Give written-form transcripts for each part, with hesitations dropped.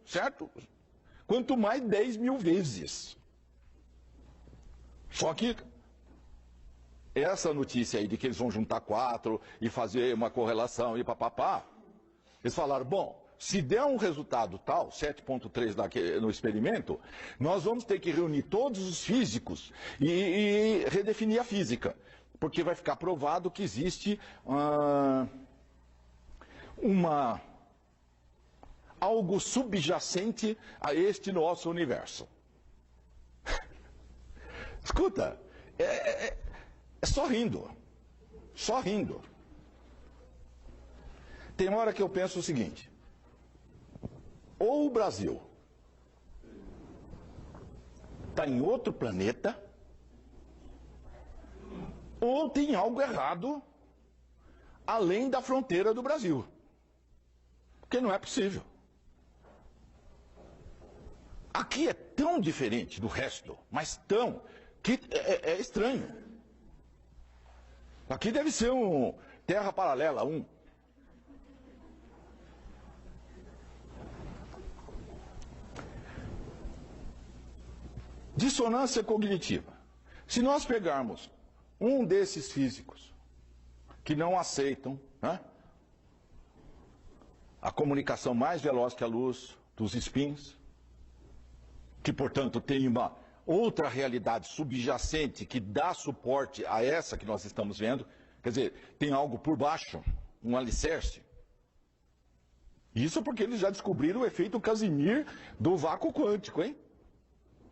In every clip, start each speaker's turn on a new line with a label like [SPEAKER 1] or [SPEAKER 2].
[SPEAKER 1] certo? Quanto mais 10 mil vezes. Só que essa notícia aí de que eles vão juntar 4 e fazer uma correlação e papapá, eles falaram, bom, se der um resultado tal, 7,3 no experimento, nós vamos ter que reunir todos os físicos e redefinir a física, porque vai ficar provado que existe algo subjacente a este nosso universo. Escuta, é só rindo. Só rindo. Tem hora que eu penso o seguinte: ou o Brasil está em outro planeta, ou tem algo errado além da fronteira do Brasil. Porque não é possível. Aqui é tão diferente do resto, mas tão, que é estranho. Aqui deve ser um Terra Paralela 1. Dissonância cognitiva. Se nós pegarmos um desses físicos que não aceitam, né, a comunicação mais veloz que a luz dos spins, que, portanto, tem uma outra realidade subjacente que dá suporte a essa que nós estamos vendo, quer dizer, tem algo por baixo, um alicerce. Isso porque eles já descobriram o efeito Casimir do vácuo quântico, hein?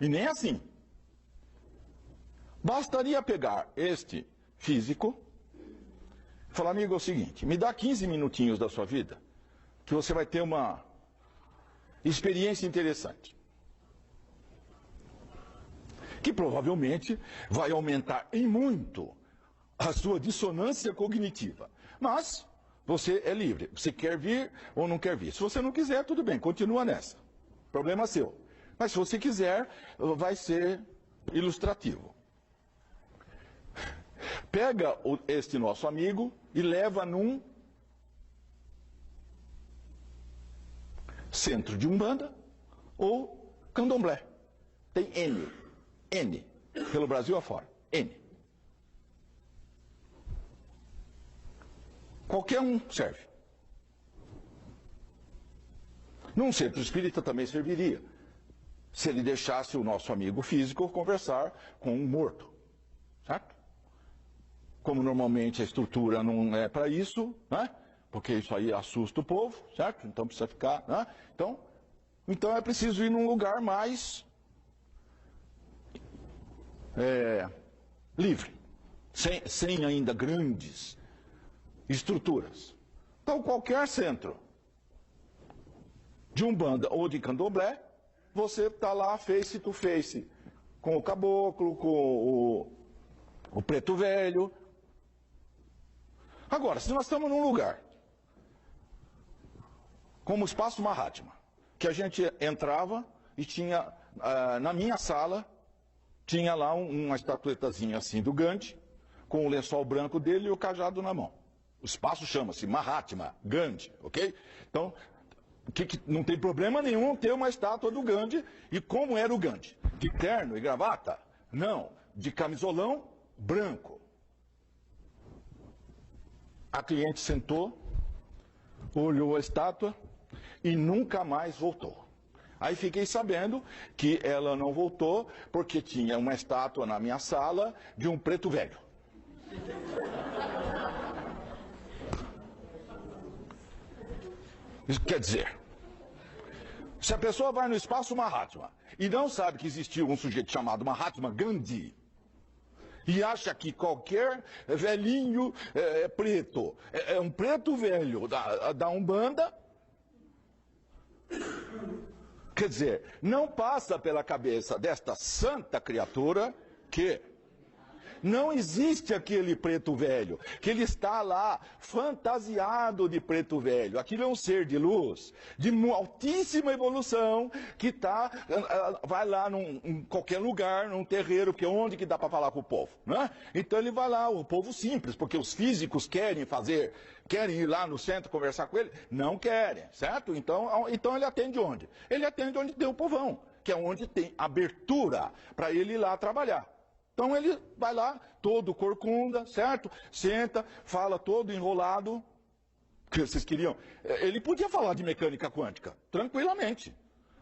[SPEAKER 1] E nem assim. Bastaria pegar este físico e falar, amigo, é o seguinte, me dá 15 minutinhos da sua vida, que você vai ter uma experiência interessante, que provavelmente vai aumentar em muito a sua dissonância cognitiva. Mas você é livre, você quer vir ou não quer vir. Se você não quiser, tudo bem, continua nessa. Problema seu. Mas se você quiser, vai ser ilustrativo. Pega este nosso amigo e leva num centro de Umbanda ou Candomblé. Tem N, pelo Brasil afora, N. Qualquer um serve. Num centro espírita também serviria, se ele deixasse o nosso amigo físico conversar com um morto, certo? Como normalmente a estrutura não é para isso, né? Porque isso aí assusta o povo, certo? Então precisa ficar, né? Então é preciso ir num lugar mais livre, sem ainda grandes estruturas. Então qualquer centro de Umbanda ou de Candomblé, você está lá face to face com o caboclo, com o preto velho. Agora, se nós estamos num lugar como o Espaço Mahatma, que a gente entrava e tinha, na minha sala, tinha lá uma estatuetazinha assim do Gandhi, com o lençol branco dele e o cajado na mão. O espaço chama-se Mahatma Gandhi, ok? Então, não tem problema nenhum ter uma estátua do Gandhi. E como era o Gandhi? De terno e gravata? Não, de camisolão branco. A cliente sentou, olhou a estátua e nunca mais voltou. Aí fiquei sabendo que ela não voltou porque tinha uma estátua na minha sala de um preto velho. Isso quer dizer, se a pessoa vai no Espaço Mahatma e não sabe que existiu um sujeito chamado Mahatma Gandhi e acha que qualquer velhinho preto é um preto velho da Umbanda, quer dizer, não passa pela cabeça desta santa criatura que Não existe aquele preto velho, que ele está lá fantasiado de preto velho. Aquilo é um ser de luz, de altíssima evolução, que vai lá em qualquer lugar, num terreiro, que é onde que dá para falar com o povo, né? Então ele vai lá, o povo simples, porque os físicos querem ir lá no centro conversar com ele? Não querem, certo? Então ele atende onde? Ele atende onde tem o povão, que é onde tem abertura para ele ir lá trabalhar. Então ele vai lá, todo corcunda, certo? Senta, fala todo enrolado. O que vocês queriam? Ele podia falar de mecânica quântica, tranquilamente.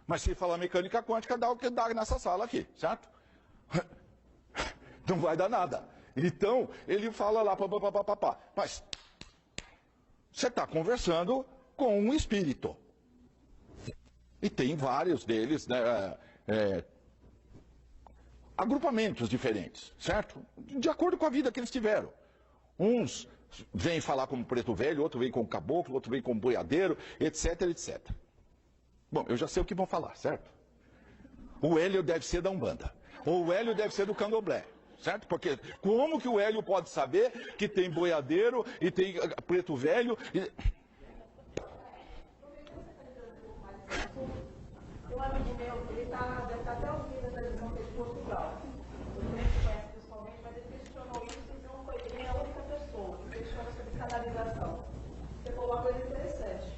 [SPEAKER 1] Mas se falar mecânica quântica, dá o que dá nessa sala aqui, certo? Não vai dar nada. Então, ele fala lá, papapá. Mas você está conversando com um espírito. E tem vários deles, né? Agrupamentos diferentes, certo? De acordo com a vida que eles tiveram. Uns vêm falar como preto velho, outro vem como caboclo, outro vem como boiadeiro, etc, etc. Bom, eu já sei o que vão falar, certo? O Hélio deve ser da Umbanda. Ou o Hélio deve ser do Candomblé, certo? Porque como que o Hélio pode saber que tem boiadeiro e tem preto velho?
[SPEAKER 2] Um amigo meu, ele deve estar até ouvindo essa lição de Portugal. Ele não se conhece pessoalmente, mas ele questionou isso e não foi ele a única pessoa que questiona sobre canalização. Você falou uma coisa interessante.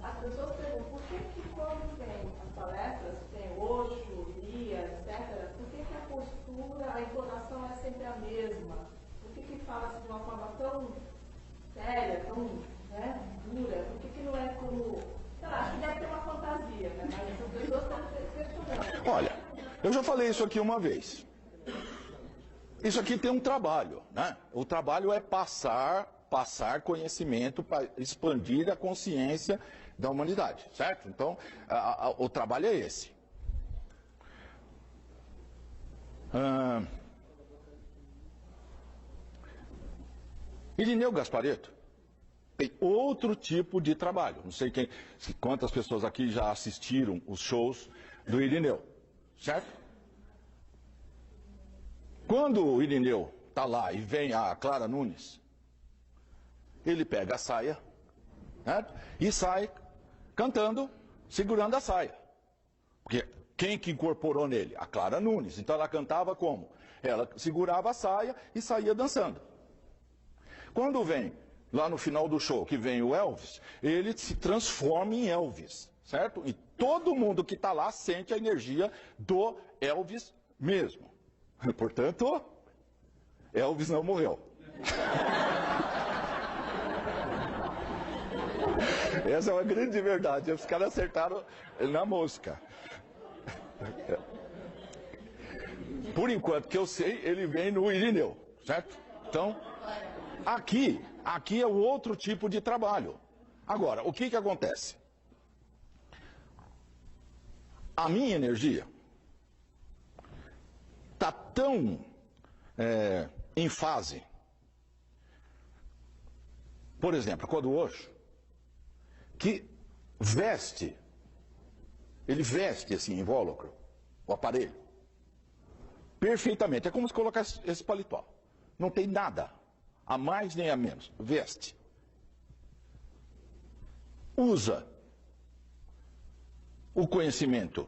[SPEAKER 2] As pessoas perguntam por que quando tem as palestras, tem Osho, Lia, etc., por que a postura, a entonação é sempre a mesma? Por que fala-se de uma forma tão séria, tão dura? Por que não é como... Acho que deve ter uma fantasia, né? Mas as pessoas estão questionando.
[SPEAKER 1] Olha, eu já falei isso aqui uma vez. Isso aqui tem um trabalho, né? O trabalho é passar conhecimento para expandir a consciência da humanidade, certo? Então, o trabalho é esse. Irineu Gasparetto tem outro tipo de trabalho. Não sei quantas pessoas aqui já assistiram os shows do Irineu, certo? Quando o Irineu está lá e vem a Clara Nunes, ele pega a saia, certo? E sai cantando, segurando a saia. Porque quem que incorporou nele? A Clara Nunes. Então ela cantava como? Ela segurava a saia e saía dançando. Quando vem lá no final do show, que vem o Elvis, ele se transforma em Elvis, certo? E todo mundo que está lá sente a energia do Elvis mesmo. Portanto, Elvis não morreu. Essa é uma grande verdade. Os caras acertaram na mosca. Por enquanto que eu sei, ele vem no Irineu, certo? Então, aqui é o outro tipo de trabalho. Agora, o que acontece? A minha energia está tão em fase. Por exemplo, quando o Osho, que ele veste esse invólucro, o aparelho, perfeitamente. É como se colocasse esse paletó. Não tem nada, a mais nem a menos. Veste. Usa o conhecimento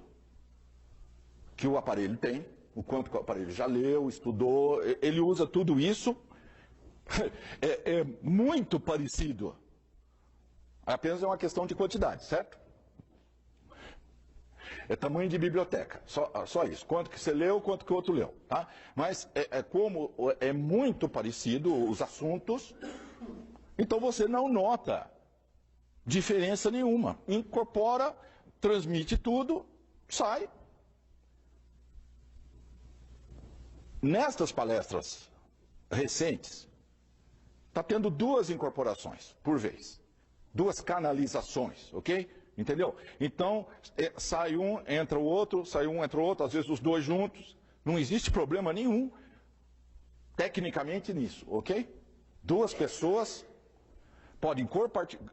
[SPEAKER 1] que o aparelho tem, o quanto que o aparelho já leu, estudou, ele usa tudo isso. É muito parecido. Apenas é uma questão de quantidade, certo? É tamanho de biblioteca, só isso. Quanto que você leu, quanto que o outro leu, tá? Mas como é muito parecido os assuntos, então você não nota diferença nenhuma. Incorpora, transmite tudo, sai. Nestas palestras recentes, está tendo 2 incorporações por vez. 2 canalizações, ok? Entendeu? Então, sai um, entra o outro, sai um, entra o outro, às vezes os 2 juntos. Não existe problema nenhum, tecnicamente, nisso, ok? 2 pessoas podem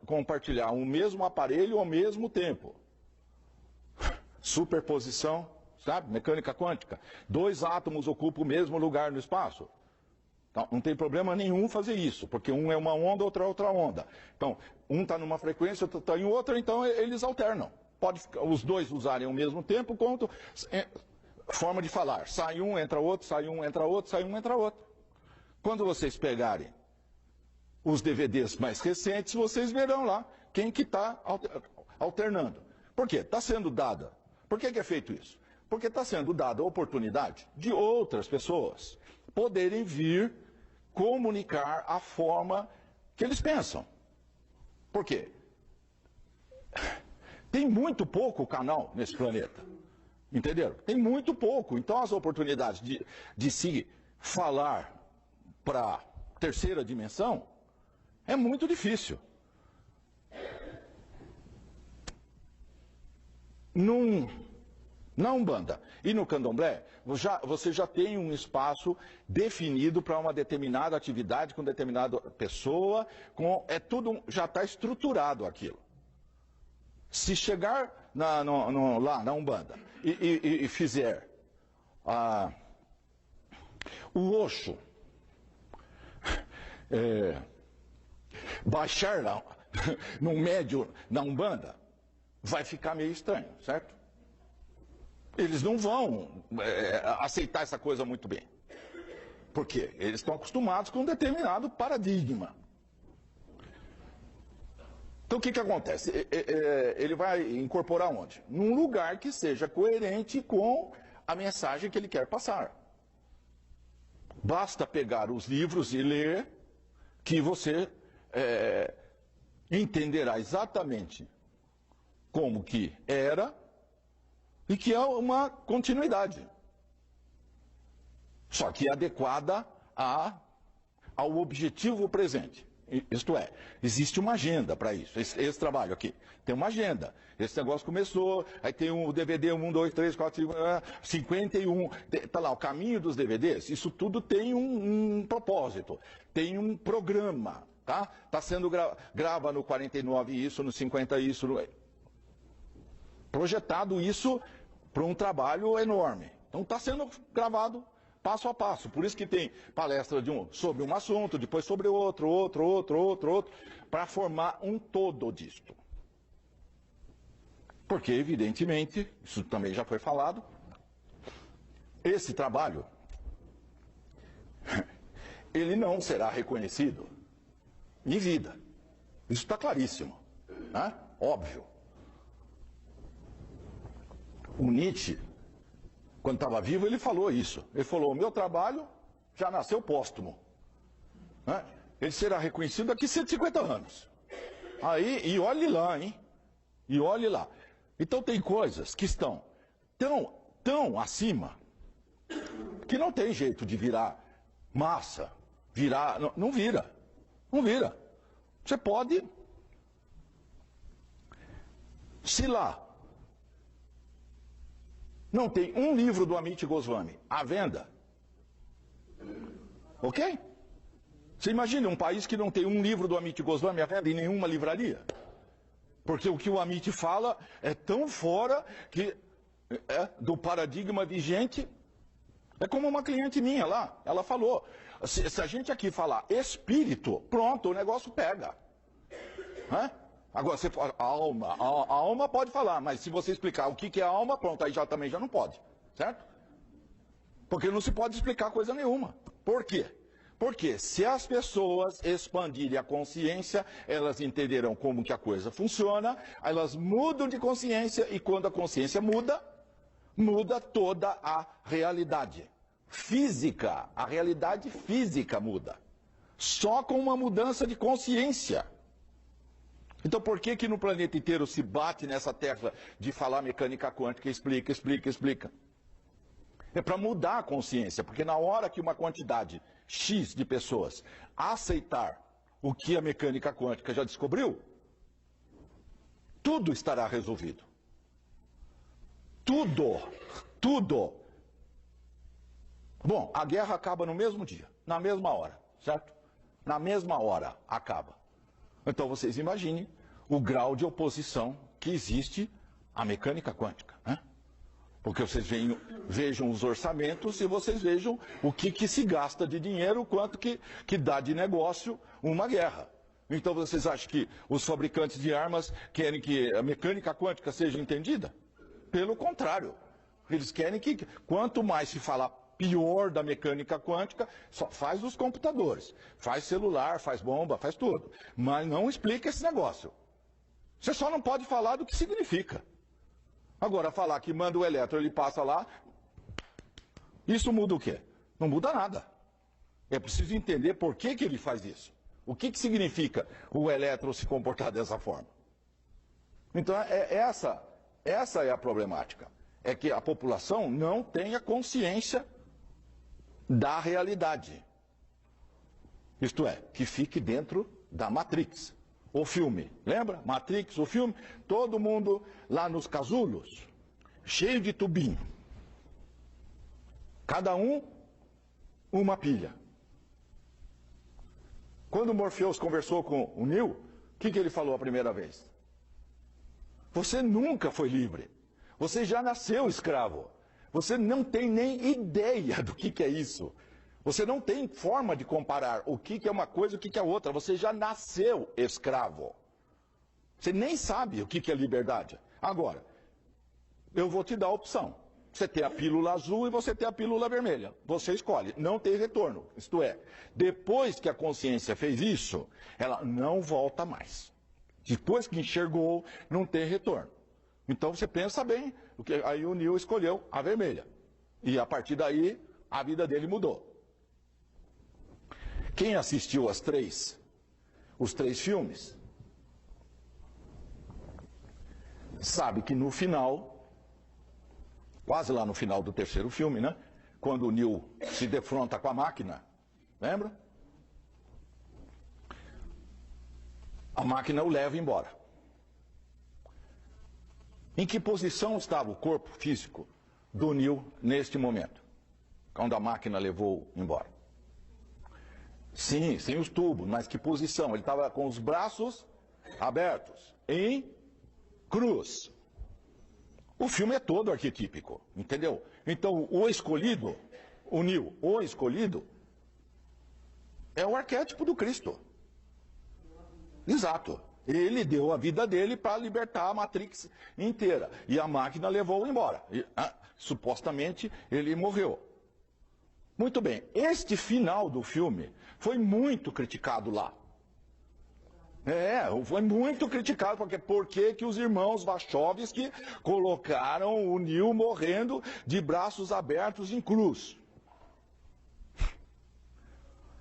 [SPEAKER 1] compartilhar o mesmo aparelho ao mesmo tempo. Superposição, sabe? Mecânica quântica. 2 átomos ocupam o mesmo lugar no espaço. Então, não tem problema nenhum fazer isso, porque um é uma onda, outro é outra onda. Então, um está numa frequência, outro está em outra, então eles alternam. Pode os dois usarem ao mesmo tempo, quanto forma de falar. Sai um, entra outro, sai um, entra outro, sai um, entra outro. Quando vocês pegarem os DVDs mais recentes, vocês verão lá quem que está alternando. Por quê? Está sendo dada. Por que é feito isso? Porque está sendo dada a oportunidade de outras pessoas poderem vir comunicar a forma que eles pensam. Por quê? Tem muito pouco canal nesse planeta. Entenderam? Tem muito pouco. Então as oportunidades de se falar para terceira dimensão é muito difícil. Na Umbanda e no Candomblé, você já tem um espaço definido para uma determinada atividade com determinada pessoa, tudo já está estruturado aquilo. Se chegar lá na Umbanda e fizer o Oxo baixar lá num médio na Umbanda, vai ficar meio estranho, certo? Eles não vão aceitar essa coisa muito bem. Por quê? Eles estão acostumados com um determinado paradigma. Então o que acontece? Ele vai incorporar onde? Num lugar que seja coerente com a mensagem que ele quer passar. Basta pegar os livros e ler, que você entenderá exatamente como que era e que é uma continuidade. Só que adequada ao objetivo presente. Isto é, existe uma agenda para isso. Esse trabalho aqui tem uma agenda. Esse negócio começou, aí tem o DVD 1, 2, 3, 4, 5, 51. Está lá, o caminho dos DVDs. Isso tudo tem um propósito, tem um programa. Tá sendo grava no 49 isso, no 50 isso. Projetado isso para um trabalho enorme. Então está sendo gravado passo a passo. Por isso que tem palestra sobre um assunto, depois sobre outro, para formar um todo disto. Porque, evidentemente, isso também já foi falado, esse trabalho, ele não será reconhecido em vida. Isso está claríssimo, né? Óbvio. O Nietzsche, quando estava vivo, ele falou isso. Ele falou, o meu trabalho já nasceu póstumo. Né? Ele será reconhecido daqui a 150 anos. E olhe lá, hein? E olhe lá. Então tem coisas que estão tão acima, que não tem jeito de virar massa, não vira. Não vira. Você pode, se lá não tem um livro do Amit Goswami à venda, ok? Você imagina um país que não tem um livro do Amit Goswami à venda em nenhuma livraria? Porque o que o Amit fala é tão fora do paradigma vigente. É como uma cliente minha lá, ela falou, se a gente aqui falar espírito, pronto, o negócio pega. Hã? Agora, você fala alma, a alma pode falar, mas se você explicar o que é alma, pronto, aí também já não pode, certo? Porque não se pode explicar coisa nenhuma. Por quê? Porque se as pessoas expandirem a consciência, elas entenderão como que a coisa funciona, elas mudam de consciência, e quando a consciência muda toda a realidade física. A realidade física muda. Só com uma mudança de consciência. Então por que no planeta inteiro se bate nessa tecla de falar mecânica quântica, explica? É para mudar a consciência, porque na hora que uma quantidade X de pessoas aceitar o que a mecânica quântica já descobriu, tudo estará resolvido. Tudo. Bom, a guerra acaba no mesmo dia, na mesma hora, certo? Na mesma hora acaba. Então vocês imaginem o grau de oposição que existe à mecânica quântica, né? Porque vocês vejam os orçamentos e vocês vejam o que se gasta de dinheiro, quanto que dá de negócio uma guerra. Então vocês acham que os fabricantes de armas querem que a mecânica quântica seja entendida? Pelo contrário. Eles querem que quanto mais se falar pior da mecânica quântica, só faz os computadores, faz celular, faz bomba, faz tudo. Mas não explica esse negócio. Você só não pode falar do que significa. Agora, falar que manda o elétron, ele passa lá, isso muda o quê? Não muda nada. É preciso entender por que ele faz isso. O que significa o elétron se comportar dessa forma? Então, essa é a problemática. É que a população não tenha consciência da realidade. Isto é, que fique dentro da Matrix. O filme, lembra? Matrix, o filme, todo mundo lá nos casulos, cheio de tubinho. Cada um, uma pilha. Quando o Morpheus conversou com o Neo, o que ele falou a primeira vez? Você nunca foi livre. Você já nasceu escravo. Você não tem nem ideia do que é isso. Você não tem forma de comparar o que é uma coisa e o que é outra. Você já nasceu escravo. Você nem sabe o que é liberdade. Agora, eu vou te dar a opção. Você tem a pílula azul e você tem a pílula vermelha. Você escolhe. Não tem retorno. Isto é, depois que a consciência fez isso, ela não volta mais. Depois que enxergou, não tem retorno. Então você pensa bem. Aí o Neo escolheu a vermelha. E a partir daí, a vida dele mudou. Quem assistiu os três filmes, sabe que no final, quase lá no final do terceiro filme, né? Quando o Neo se defronta com a máquina, lembra? A máquina o leva embora. Em que posição estava o corpo físico do Neo neste momento, quando a máquina levou embora? Sim, sem os tubos, mas que posição? Ele estava com os braços abertos, em cruz. O filme é todo arquetípico, entendeu? Então, o escolhido, o Neo, o escolhido, é o arquétipo do Cristo. Exato. Ele deu a vida dele para libertar a Matrix inteira. E a máquina levou-o embora. Supostamente, ele morreu. Muito bem, este final do filme foi muito criticado lá. Foi muito criticado, porque por que os irmãos Wachowski colocaram o Neo morrendo de braços abertos em cruz?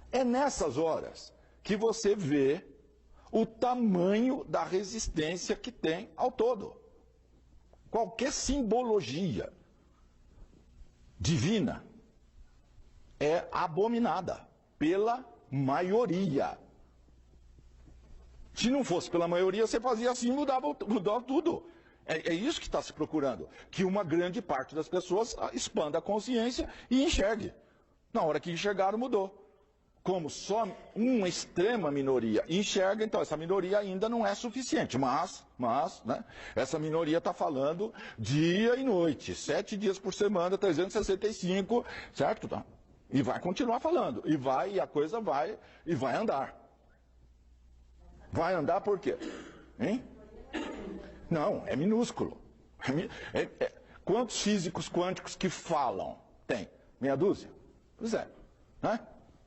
[SPEAKER 1] É nessas horas que você vê o tamanho da resistência que tem ao todo. Qualquer simbologia divina é abominada pela maioria. Se não fosse pela maioria, você fazia assim, mudava tudo. É isso que está se procurando. Que uma grande parte das pessoas expanda a consciência e enxergue. Na hora que enxergaram, mudou. Como só uma extrema minoria enxerga, então essa minoria ainda não é suficiente. Mas né, essa minoria está falando dia e noite, 7 dias por semana, 365, certo? E vai continuar falando. E a coisa vai andar. Vai andar por quê? Hein? Não, é minúsculo. Quantos físicos quânticos que falam? Tem? Meia dúzia? Pois é. Né?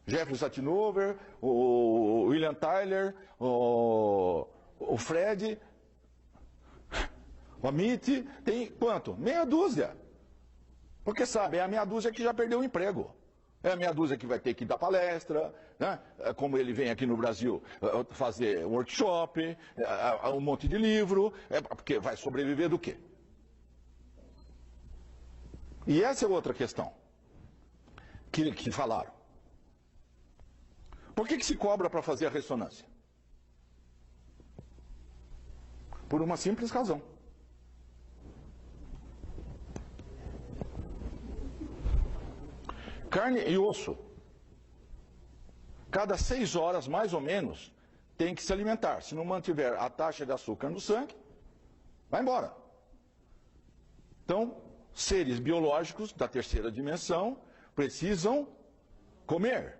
[SPEAKER 1] Jeffrey Satinover, o William Tyler, o Fred, o Amit, tem quanto? Meia dúzia. Porque sabe, é a meia dúzia que já perdeu o emprego. É a meia dúzia que vai ter que dar palestra, né? Como ele vem aqui no Brasil fazer workshop, um monte de livro, porque vai sobreviver do quê? E essa é outra questão que falaram. Por que se cobra para fazer a ressonância? Por uma simples razão. Carne e osso, cada 6 horas, mais ou menos, tem que se alimentar. Se não mantiver a taxa de açúcar no sangue, vai embora. Então, seres biológicos da terceira dimensão precisam comer,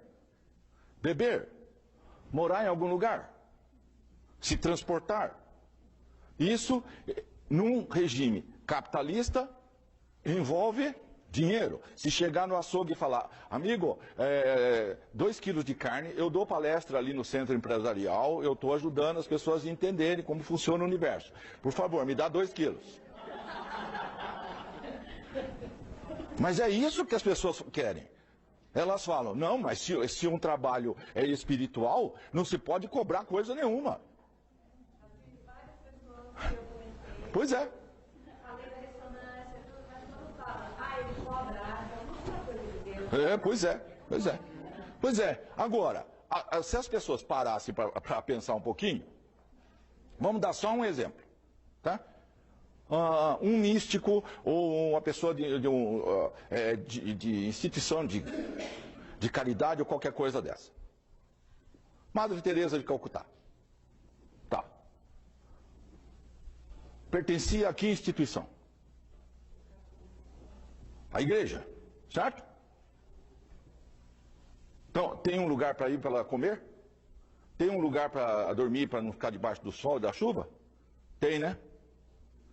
[SPEAKER 1] beber, morar em algum lugar, se transportar. Isso, num regime capitalista, envolve dinheiro. Se chegar no açougue e falar, amigo, 2 quilos de carne, eu dou palestra ali no centro empresarial, eu estou ajudando as pessoas a entenderem como funciona o universo. Por favor, me dá 2 quilos. Mas é isso que as pessoas querem. Elas falam, não, mas se um trabalho é espiritual, não se pode cobrar coisa nenhuma. Pois é. Pois é. Agora, se as pessoas parassem para pensar um pouquinho, vamos dar só um exemplo, tá? Um místico ou uma pessoa de instituição de caridade ou qualquer coisa dessa. Madre Teresa de Calcutá. Tá. Pertencia a que instituição? A igreja, certo? Então, tem um lugar para ir para ela comer? Tem um lugar para dormir, para não ficar debaixo do sol e da chuva? Tem, né?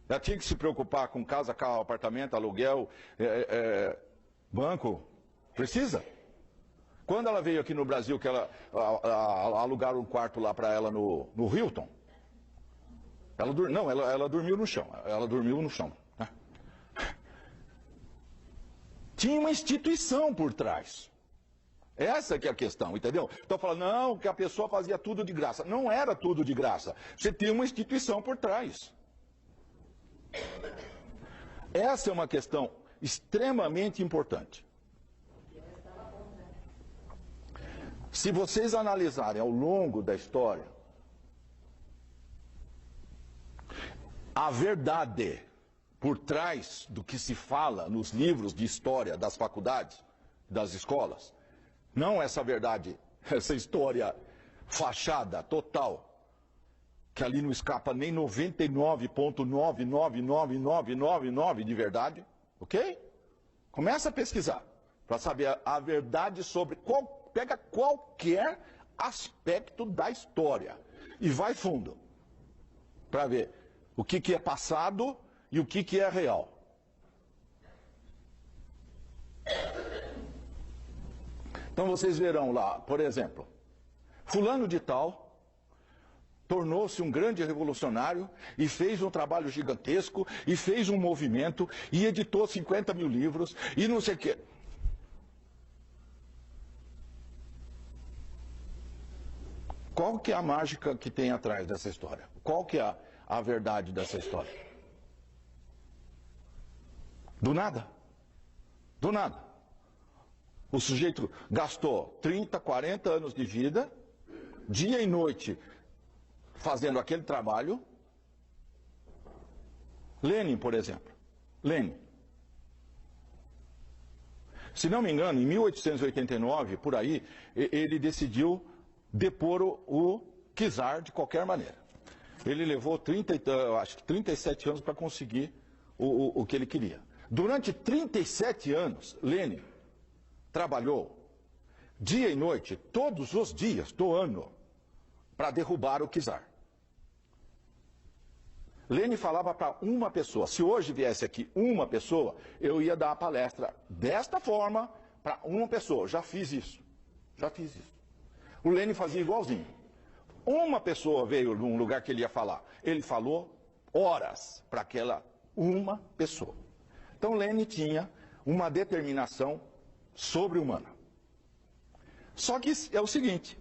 [SPEAKER 1] Ela tinha que se preocupar com casa, carro, apartamento, aluguel, banco. Precisa? Quando ela veio aqui no Brasil, que ela alugaram um quarto lá para ela no Hilton, ela dormiu no chão. Ela dormiu no chão. Né? Tinha uma instituição por trás. Essa que é a questão, entendeu? Então fala, não, que a pessoa fazia tudo de graça. Não era tudo de graça. Você tem uma instituição por trás. Essa é uma questão extremamente importante. Se vocês analisarem ao longo da história, a verdade por trás do que se fala nos livros de história das faculdades, das escolas, não essa verdade, essa história fachada, total, que ali não escapa nem 99,9999999 de verdade, ok? Começa a pesquisar, para saber a verdade sobre pega qualquer aspecto da história e vai fundo, para ver o que é passado e o que é real. Então vocês verão lá, por exemplo, fulano de tal tornou-se um grande revolucionário e fez um trabalho gigantesco e fez um movimento e editou 50 mil livros e não sei o quê. Qual que é a mágica que tem atrás dessa história? Qual que é a verdade dessa história? Do nada. Do nada. O sujeito gastou 30, 40 anos de vida, dia e noite, fazendo aquele trabalho. Lenin, por exemplo. Lenin. Se não me engano, em 1889, por aí, ele decidiu depor o czar de qualquer maneira. Ele levou 37 anos para conseguir o que ele queria. Durante 37 anos, Lenin trabalhou dia e noite, todos os dias do ano, para derrubar o czar. Lenin falava para uma pessoa, se hoje viesse aqui uma pessoa, eu ia dar a palestra desta forma para uma pessoa. Já fiz isso. O Lenin fazia igualzinho. Uma pessoa veio num lugar que ele ia falar. Ele falou horas para aquela uma pessoa. Então Lenin tinha uma determinação sobre-humana. Só que é o seguinte,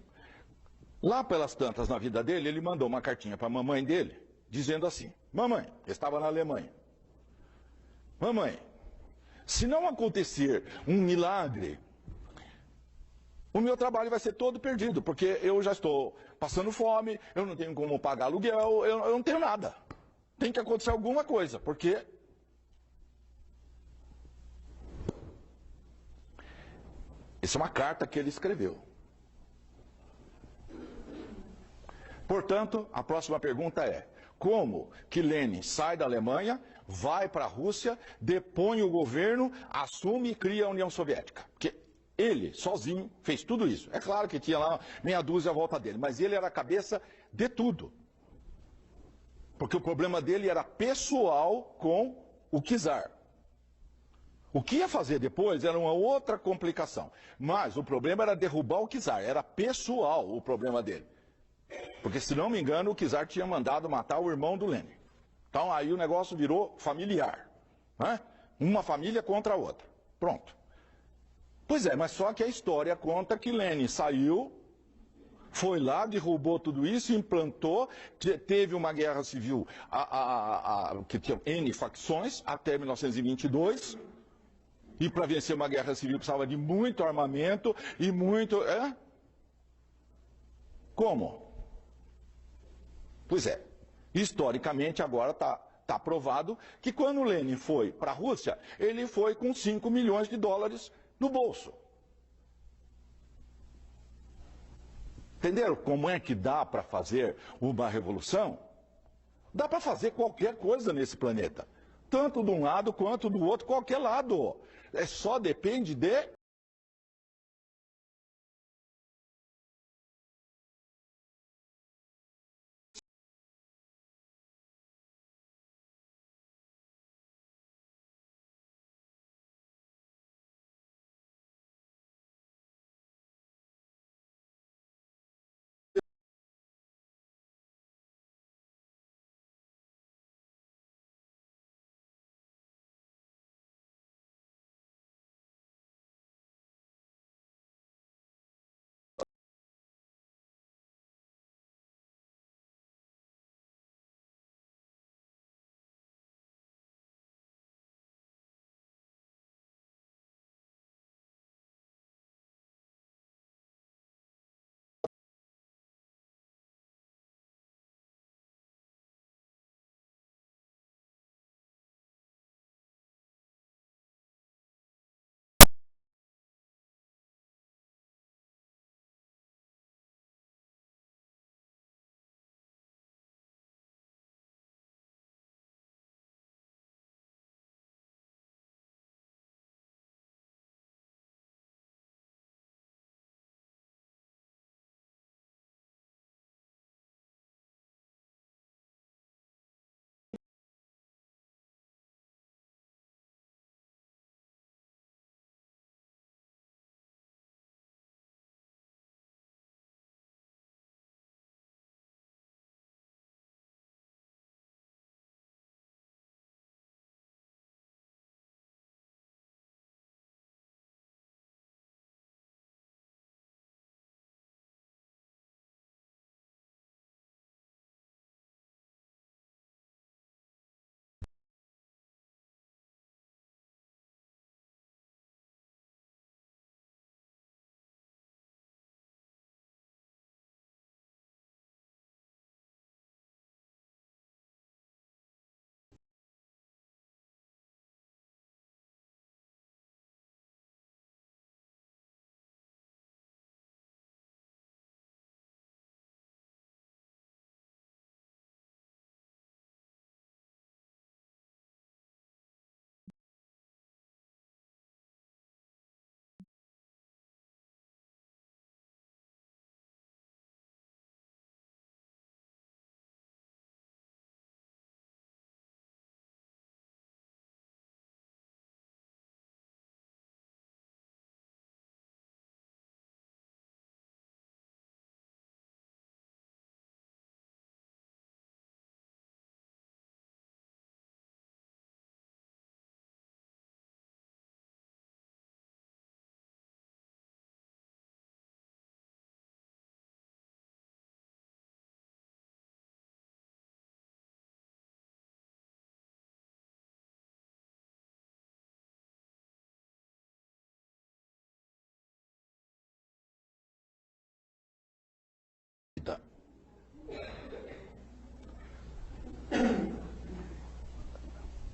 [SPEAKER 1] lá pelas tantas na vida dele, ele mandou uma cartinha para a mamãe dele, dizendo assim, mamãe, estava na Alemanha, mamãe, se não acontecer um milagre, o meu trabalho vai ser todo perdido, porque eu já estou passando fome, eu não tenho como pagar aluguel, eu não tenho nada. Tem que acontecer alguma coisa, porque... Isso é uma carta que ele escreveu. Portanto, a próxima pergunta é, como que Lenin sai da Alemanha, vai para a Rússia, depõe o governo, assume e cria a União Soviética. Porque ele, sozinho, fez tudo isso. É claro que tinha lá meia dúzia à volta dele, mas ele era a cabeça de tudo. Porque o problema dele era pessoal com o czar. O que ia fazer depois era uma outra complicação. Mas o problema era derrubar o czar, era pessoal o problema dele. Porque, se não me engano, o czar tinha mandado matar o irmão do Lenin. Então aí o negócio virou familiar. Né? Uma família contra a outra. Pronto. Pois é, mas só que a história conta que Lenin saiu, foi lá, derrubou tudo isso, implantou, teve uma guerra civil que tinha N facções até 1922. E para vencer uma guerra civil precisava de muito armamento e muito... Como? Pois é, historicamente agora está provado que quando Lenin foi para a Rússia, ele foi com 5 milhões de dólares no bolso. Entenderam como é que dá para fazer uma revolução? Dá para fazer qualquer coisa nesse planeta. Tanto de um lado quanto do outro, qualquer lado. Só depende de...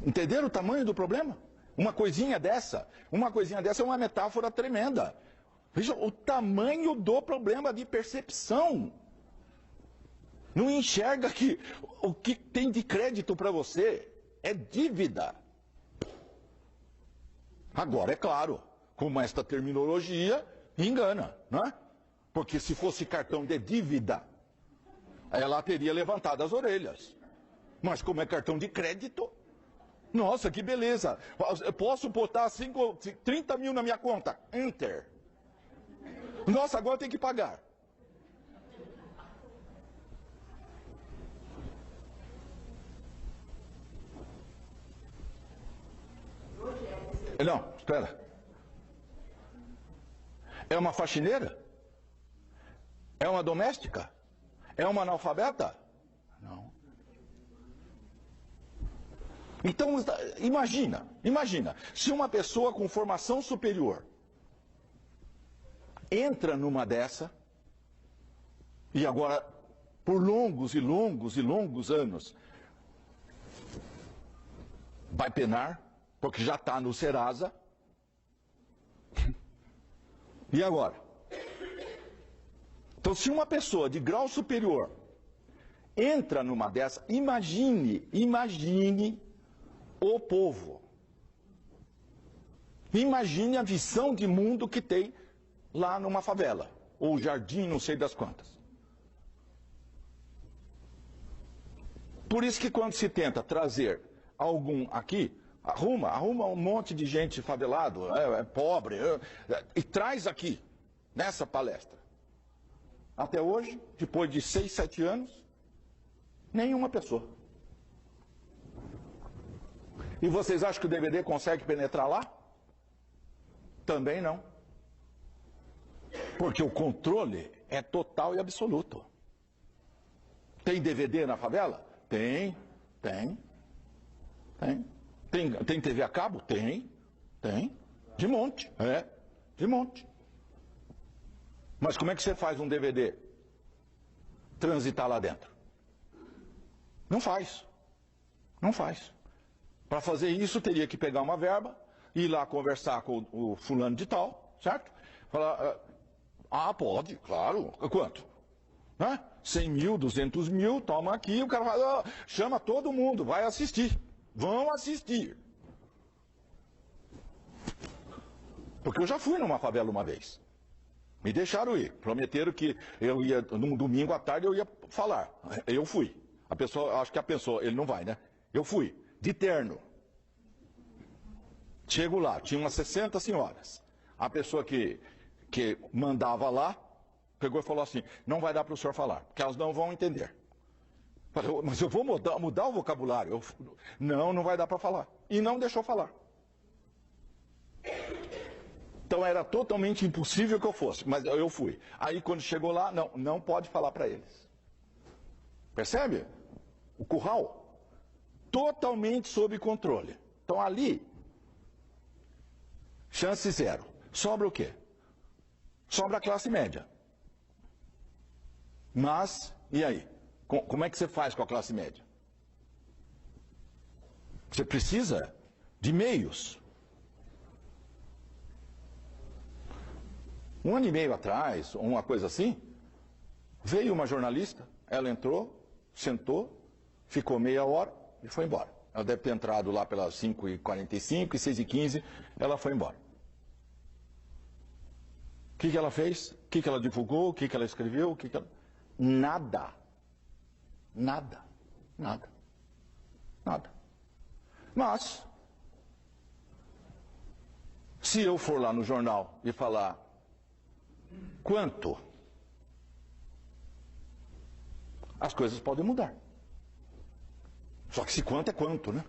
[SPEAKER 1] Entenderam o tamanho do problema? Uma coisinha dessa é uma metáfora tremenda. Veja o tamanho do problema de percepção. Não enxerga que o que tem de crédito para você é dívida. Agora, é claro, como esta terminologia engana, não é? Porque se fosse cartão de dívida, ela teria levantado as orelhas. Mas como é cartão de crédito, nossa, que beleza. Eu posso botar 30 mil na minha conta. Enter. Nossa, agora tem que pagar. Não, espera. É uma faxineira? É uma doméstica? É uma analfabeta? Não. Então, imagina, se uma pessoa com formação superior entra numa dessa, e agora, por longos e longos e longos anos, vai penar, porque já está no Serasa. E agora? Então, se uma pessoa de grau superior entra numa dessa, imagine o povo. Imagine a visão de mundo que tem lá numa favela, ou jardim, não sei das quantas. Por isso que quando se tenta trazer algum aqui, arruma um monte de gente favelado, pobre, e traz aqui, nessa palestra. Até hoje, depois de 6, 7 anos, nenhuma pessoa. E vocês acham que o DVD consegue penetrar lá? Também não. Porque o controle é total e absoluto. Tem DVD na favela? Tem. Tem TV a cabo? Tem. De monte, de monte. Mas como é que você faz um DVD transitar lá dentro? Não faz. Para fazer isso, teria que pegar uma verba, ir lá conversar com o fulano de tal, certo? Falar, pode, claro. Quanto? 100 mil, 200 mil, toma aqui. O cara fala, chama todo mundo, vai assistir. Vão assistir. Porque eu já fui numa favela uma vez. Me deixaram ir. Prometeram que eu ia, num domingo à tarde, eu ia falar. Eu fui. A pessoa, acho que a pessoa, ele não vai, né? Eu fui, de terno. Chego lá, tinha umas 60 senhoras. A pessoa que mandava lá, pegou e falou assim, não vai dar para o senhor falar, porque elas não vão entender. Falei, mas eu vou mudar o vocabulário. Não vai dar para falar. E não deixou falar. Então era totalmente impossível que eu fosse, mas eu fui. Aí quando chegou lá, não pode falar para eles. Percebe? O curral, totalmente sob controle. Então ali, chance zero. Sobra o quê? Sobra a classe média. Mas, e aí? Como é que você faz com a classe média? Você precisa de meios. 1 ano e meio atrás, uma coisa assim, veio uma jornalista, ela entrou, sentou, ficou meia hora e foi embora. Ela deve ter entrado lá pelas 5h45 e 6h15, ela foi embora. O que ela fez? O que ela divulgou? O que ela escreveu? Nada. Mas, se eu for lá no jornal e falar quanto, as coisas podem mudar. Só que se quanto é quanto, né?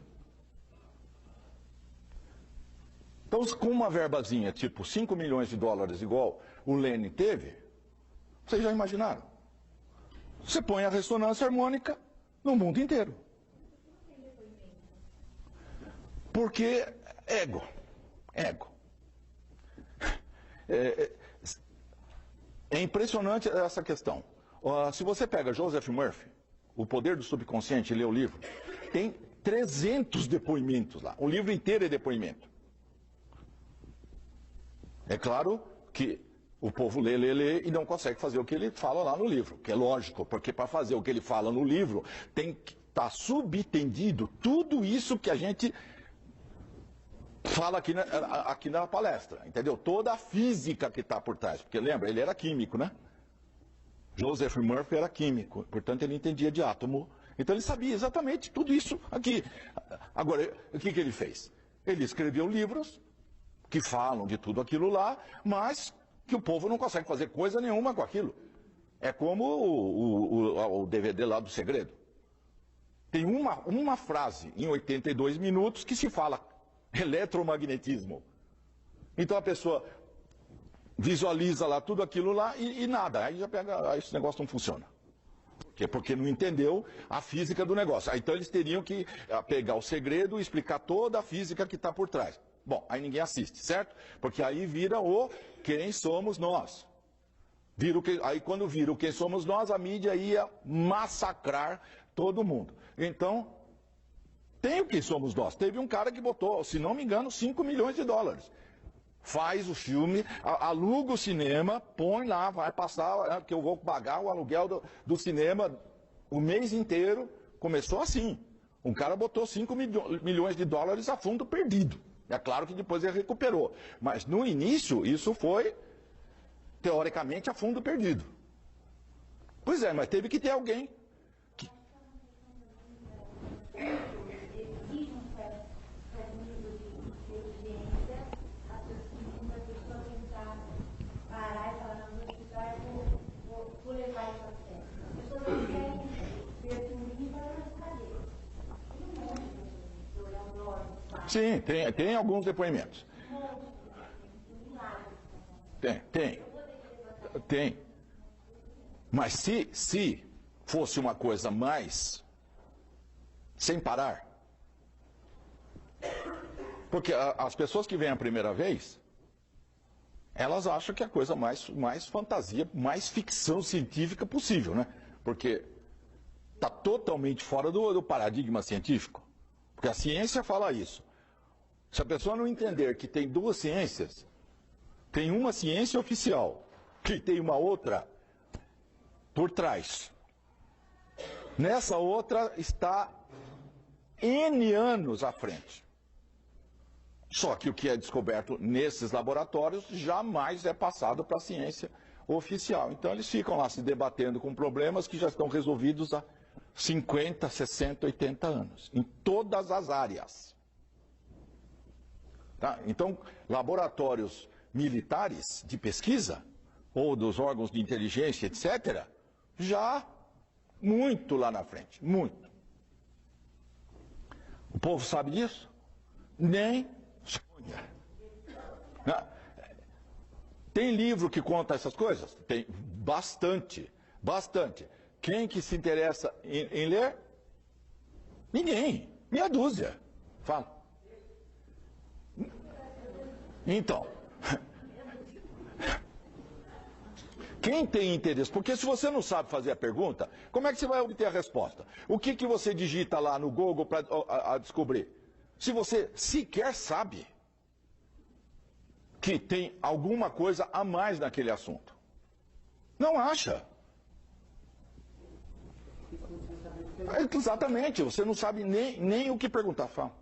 [SPEAKER 1] Então, com uma verbazinha, tipo 5 milhões de dólares, igual o Lenin teve, vocês já imaginaram? Você põe a ressonância harmônica no mundo inteiro. Porque ego. É impressionante essa questão. Se você pega Joseph Murphy, O Poder do Subconsciente, e lê o livro, tem 300 depoimentos lá. O livro inteiro é depoimento. É claro que o povo lê e não consegue fazer o que ele fala lá no livro, que é lógico, porque para fazer o que ele fala no livro, tem está subentendido tudo isso que a gente fala aqui na palestra, entendeu? Toda a física que está por trás. Porque lembra, ele era químico, né? Joseph Murphy era químico, portanto ele entendia de átomo. Então ele sabia exatamente tudo isso aqui. Agora, o que ele fez? Ele escreveu livros que falam de tudo aquilo lá, mas que o povo não consegue fazer coisa nenhuma com aquilo. É como o DVD lá do Segredo. Tem uma frase em 82 minutos que se fala eletromagnetismo. Então a pessoa visualiza lá tudo aquilo lá e nada. Aí já pega, aí esse negócio não funciona. Por quê? Porque não entendeu a física do negócio. Aí, então eles teriam que pegar o segredo e explicar toda a física que está por trás. Bom, aí ninguém assiste, certo? Porque aí vira o quem somos nós. Aí quando vira o quem somos nós, a mídia ia massacrar todo mundo. Então, tem o quem somos nós. Teve um cara que botou, se não me engano, 5 milhões de dólares. Faz o filme, aluga o cinema, põe lá, vai passar, que eu vou pagar o aluguel do cinema o mês inteiro. Começou assim. Um cara botou 5 milhões de dólares a fundo perdido. É claro que depois ele recuperou. Mas no início, isso foi, teoricamente, a fundo perdido. Pois é, mas teve que ter alguém que... Sim, tem alguns depoimentos. Tem. Mas se fosse uma coisa mais sem parar, porque as pessoas que vêm a primeira vez, elas acham que é a coisa mais fantasia, mais ficção científica possível, né? Porque está totalmente fora do paradigma científico. Porque a ciência fala isso. Se a pessoa não entender que tem duas ciências, tem uma ciência oficial, que tem uma outra por trás. Nessa outra está N anos à frente. Só que o que é descoberto nesses laboratórios jamais é passado para a ciência oficial. Então eles ficam lá se debatendo com problemas que já estão resolvidos há 50, 60, 80 anos, em todas as áreas. Tá? Então, laboratórios militares de pesquisa, ou dos órgãos de inteligência, etc., já muito lá na frente, muito. O povo sabe disso? Nem sonha. Tem livro que conta essas coisas? Tem bastante, bastante. Quem que se interessa em ler? Ninguém, meia dúzia. Fala. Então, quem tem interesse? Porque se você não sabe fazer a pergunta, como é que você vai obter a resposta? O que você digita lá no Google para descobrir? Se você sequer sabe que tem alguma coisa a mais naquele assunto. Não acha. Exatamente, você não sabe nem o que perguntar. Fala.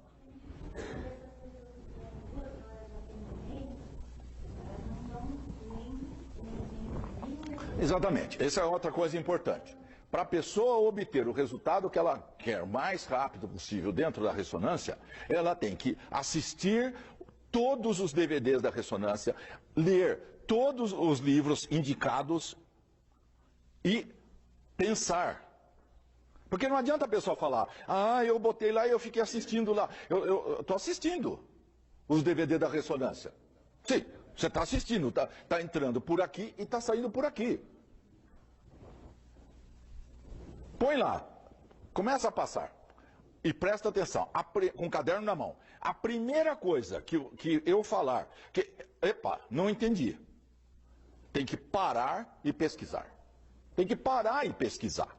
[SPEAKER 1] Exatamente, essa é outra coisa importante. Para a pessoa obter o resultado que ela quer o mais rápido possível dentro da ressonância, ela tem que assistir todos os DVDs da ressonância, ler todos os livros indicados e pensar. Porque não adianta a pessoa falar, eu botei lá e eu fiquei assistindo lá. Eu estou assistindo os DVD da ressonância. Sim, você está assistindo, está entrando por aqui e está saindo por aqui. Põe lá, começa a passar e presta atenção, com o caderno na mão. A primeira coisa que eu falar, não entendi, tem que parar e pesquisar. Tem que parar e pesquisar.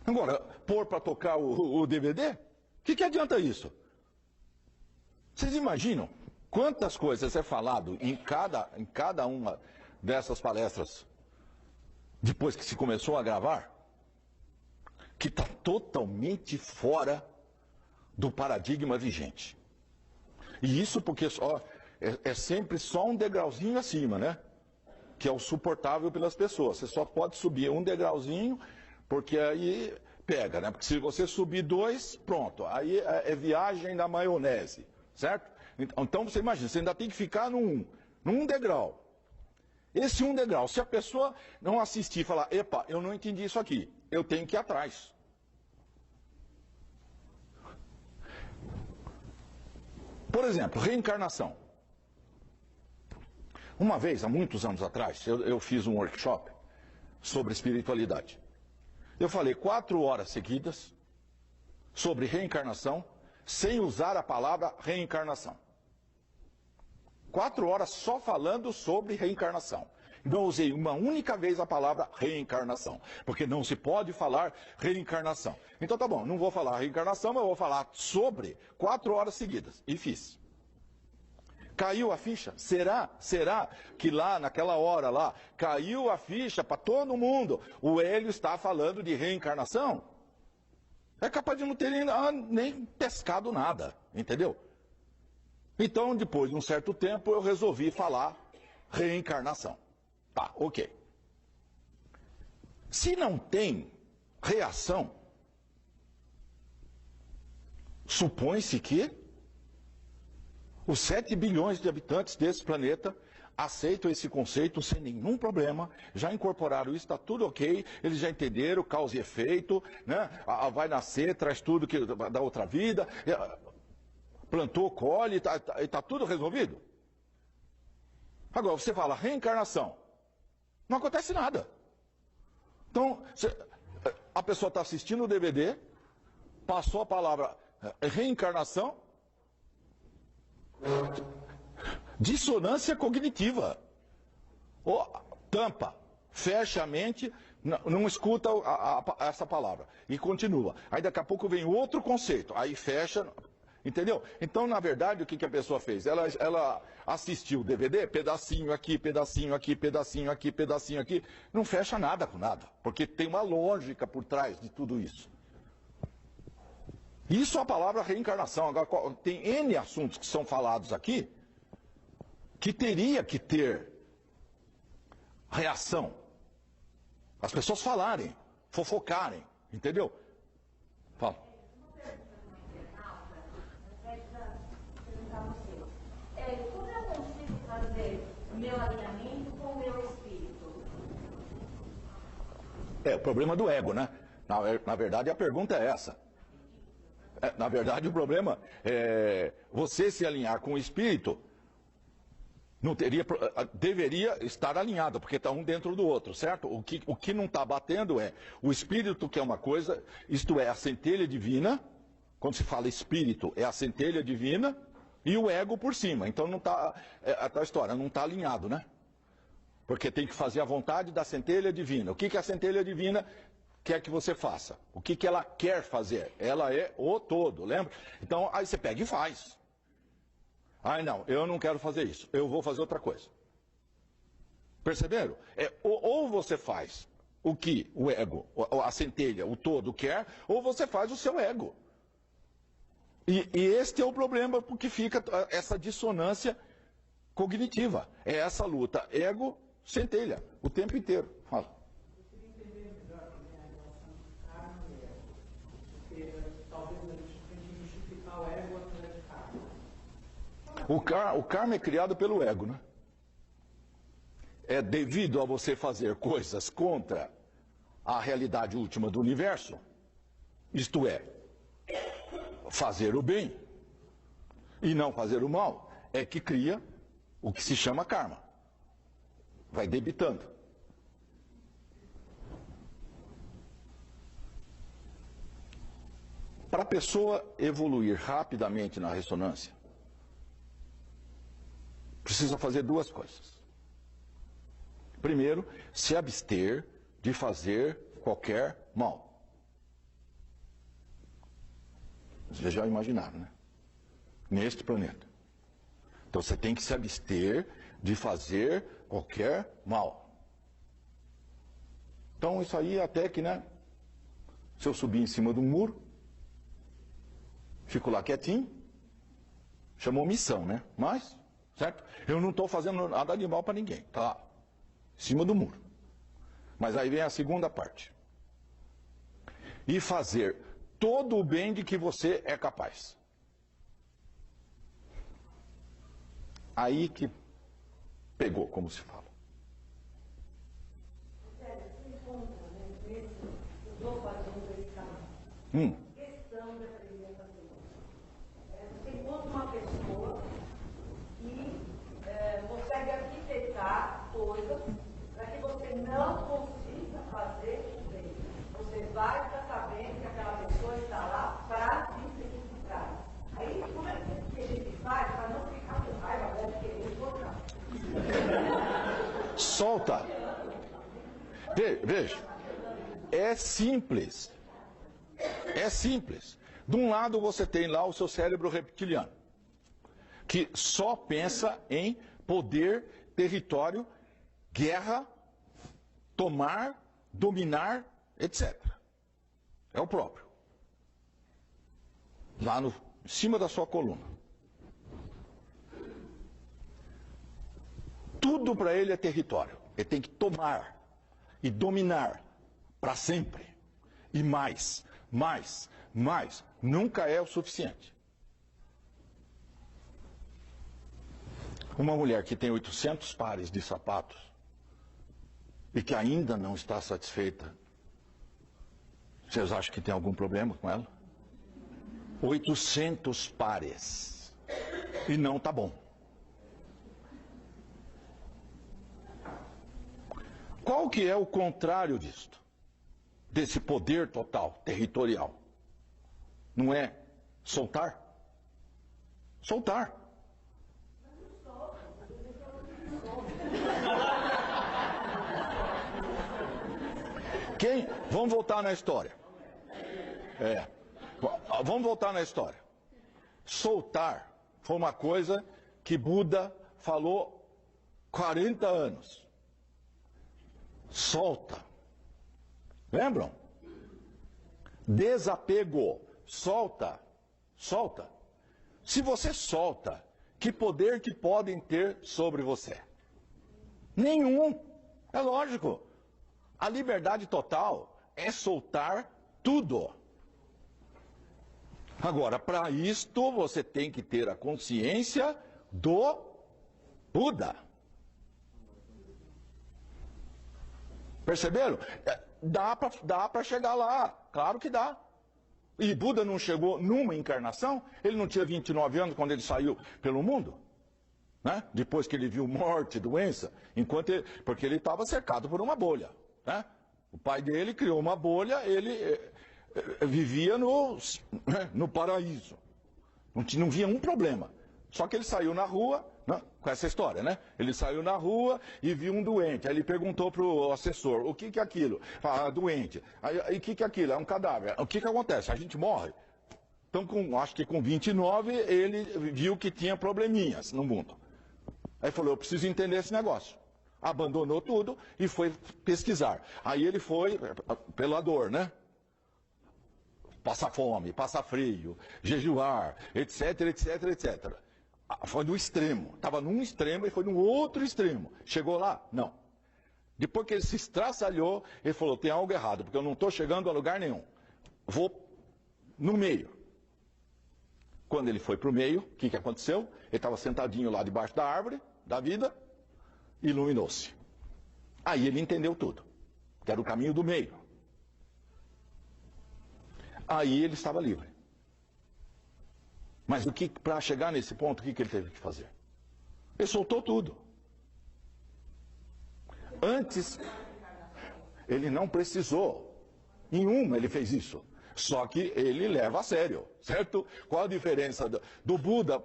[SPEAKER 1] Agora, pôr para tocar o DVD? O que adianta isso? Vocês imaginam quantas coisas é falado em cada uma dessas palestras depois que se começou a gravar? que está totalmente fora do paradigma vigente. E isso porque é sempre só um degrauzinho acima, né? Que é o suportável pelas pessoas. Você só pode subir um degrauzinho, porque aí pega, né? Porque se você subir 2, pronto, aí é viagem na maionese, certo? Então você imagina, você ainda tem que ficar num degrau. Esse um degrau, se a pessoa não assistir e falar, epa, eu não entendi isso aqui, eu tenho que ir atrás. Por exemplo, reencarnação. Uma vez, há muitos anos atrás, eu fiz um workshop sobre espiritualidade. Eu falei 4 horas seguidas sobre reencarnação, sem usar a palavra reencarnação. 4 horas só falando sobre reencarnação. Não usei uma única vez a palavra reencarnação, porque não se pode falar reencarnação. Então tá bom, não vou falar reencarnação, mas eu vou falar sobre 4 horas seguidas. E fiz. Caiu a ficha? Será que lá, naquela hora lá, caiu a ficha para todo mundo? O Hélio está falando de reencarnação? É capaz de não ter nem pescado nada, entendeu? Então, depois de um certo tempo, eu resolvi falar reencarnação. Tá, ok. Se não tem reação, supõe-se que os 7 bilhões de habitantes desse planeta aceitam esse conceito sem nenhum problema, já incorporaram isso, está tudo ok, eles já entenderam causa e efeito, né? Vai nascer, traz tudo que da outra vida, plantou, colhe, está tudo resolvido. Agora, você fala reencarnação, não acontece nada. Então, a pessoa está assistindo o DVD, passou a palavra reencarnação, dissonância cognitiva. Tampa, fecha a mente, não escuta essa palavra e continua. Aí daqui a pouco vem outro conceito, aí fecha, entendeu? Então, na verdade, o que a pessoa fez? Ela assistiu o DVD, pedacinho aqui, pedacinho aqui, pedacinho aqui, pedacinho aqui, não fecha nada com nada, porque tem uma lógica por trás de tudo isso. Isso é a palavra reencarnação. Agora, tem N assuntos que são falados aqui que teria que ter reação. As pessoas falarem, fofocarem, entendeu? Fala.
[SPEAKER 2] Uma pergunta de uma internauta, ao invés de perguntar a você. Como eu consigo fazer o meu alinhamento com o meu espírito?
[SPEAKER 1] É o problema do ego, né? Na verdade, a pergunta é essa. Na verdade, o problema é você se alinhar com o espírito. Deveria estar alinhado, porque está um dentro do outro, certo? O que não está batendo é o espírito, que é uma coisa, isto é, a centelha divina. Quando se fala espírito, é a centelha divina, e o ego por cima. Então não está, a tal história, não está alinhado, né? Porque tem que fazer a vontade da centelha divina. O que a centelha divina quer que você faça? O que ela quer fazer? Ela é o todo, lembra? Então aí você pega e faz. Ai não, eu não quero fazer isso, eu vou fazer outra coisa. Perceberam? Ou você faz o que o ego, a centelha, o todo quer, ou você faz o seu ego. E este é o problema, porque fica essa dissonância cognitiva. É essa luta ego-centelha, o tempo inteiro. Fala. O karma é criado pelo ego, né? É devido a você fazer coisas contra a realidade última do universo, isto é, fazer o bem e não fazer o mal, é que cria o que se chama karma. Vai debitando. Para a pessoa evoluir rapidamente na ressonância, precisa fazer 2 coisas. Primeiro, se abster de fazer qualquer mal. Vocês já imaginaram, né? Neste planeta. Então você tem que se abster de fazer qualquer mal. Então isso aí até que, né? Se eu subir em cima do muro, fico lá quietinho, chamou missão, né? Mas, certo? Eu não estou fazendo nada de mal para ninguém, tá lá, em cima do muro. Mas aí vem a segunda parte. E fazer todo o bem de que você é capaz. Aí que pegou, como se fala.
[SPEAKER 2] Questão de aprender a fazer. Você encontra uma pessoa que consegue arquitetar coisas para que você não consiga fazer o bem. Você vai estar sabendo que aquela pessoa está lá para se desequilibrar. Aí, como é que a gente faz para não ficar com raiva dela de querer voltar?
[SPEAKER 1] Solta. Veja, é simples. É simples. De um lado você tem lá o seu cérebro reptiliano, que só pensa em poder, território, guerra, tomar, dominar, etc. É o próprio. Lá em cima da sua coluna. Tudo para ele é território. Ele tem que tomar e dominar para sempre. E mais. Nunca é o suficiente. Uma mulher que tem 800 pares de sapatos e que ainda não está satisfeita, vocês acham que tem algum problema com ela? 800 pares. E não está bom. Qual que é o contrário disto? Desse poder total, territorial? Não é soltar? Soltar. Vamos voltar na história. Vamos voltar na história. Soltar foi uma coisa que Buda falou 40 anos. Solta. Lembram? Desapego. Solta. Solta. Se você solta, que poder que podem ter sobre você? Nenhum. É lógico. A liberdade total é soltar tudo. Agora, para isto, você tem que ter a consciência do Buda. Perceberam? Dá para chegar lá, claro que dá. E Buda não chegou numa encarnação? Ele não tinha 29 anos quando ele saiu pelo mundo? Né? Depois que ele viu morte, doença, porque ele estava cercado por uma bolha. Né? O pai dele criou uma bolha, ele vivia no paraíso. Não via um problema. Só que ele saiu na rua, né, com essa história, né? Ele saiu na rua e viu um doente. Aí ele perguntou para o assessor, o que é aquilo? Fala, doente. Aí o que é aquilo? É um cadáver. O que acontece? A gente morre. Então, acho que com 29, ele viu que tinha probleminhas no mundo. Aí falou, eu preciso entender esse negócio. Abandonou tudo e foi pesquisar. Aí ele foi pela dor, né? Passar fome, passar frio, jejuar, etc, etc, etc. Foi no extremo. Estava num extremo e foi no outro extremo. Chegou lá? Não. Depois que ele se estraçalhou, ele falou, tem algo errado, porque eu não estou chegando a lugar nenhum. Vou no meio. Quando ele foi para o meio, o que aconteceu? Ele estava sentadinho lá debaixo da árvore, da vida, iluminou-se. Aí ele entendeu tudo, que era o caminho do meio. Aí ele estava livre. Mas para chegar nesse ponto, o que ele teve que fazer? Ele soltou tudo. Antes, ele não precisou. Em uma ele fez isso. Só que ele leva a sério, certo? Qual a diferença do Buda?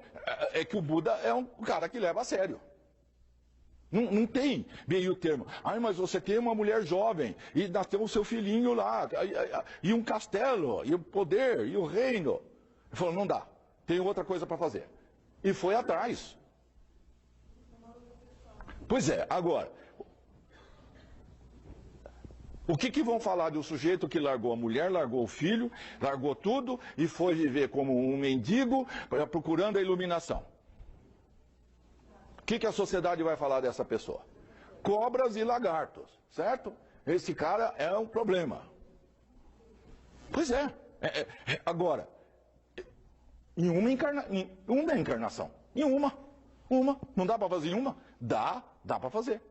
[SPEAKER 1] É que o Buda é um cara que leva a sério. Não tem meio termo. Mas você tem uma mulher jovem, e nasceu o seu filhinho lá, e um castelo, e o poder, e o reino. Ele falou, não dá, tem outra coisa para fazer. E foi atrás. Pois é, agora, O que vão falar do sujeito que largou a mulher, largou o filho, largou tudo e foi viver como um mendigo procurando a iluminação? O que a sociedade vai falar dessa pessoa? Cobras e lagartos, certo? Esse cara é um problema. Pois é. Agora, em uma encarnação. Em uma. Não dá para fazer em uma? Dá para fazer.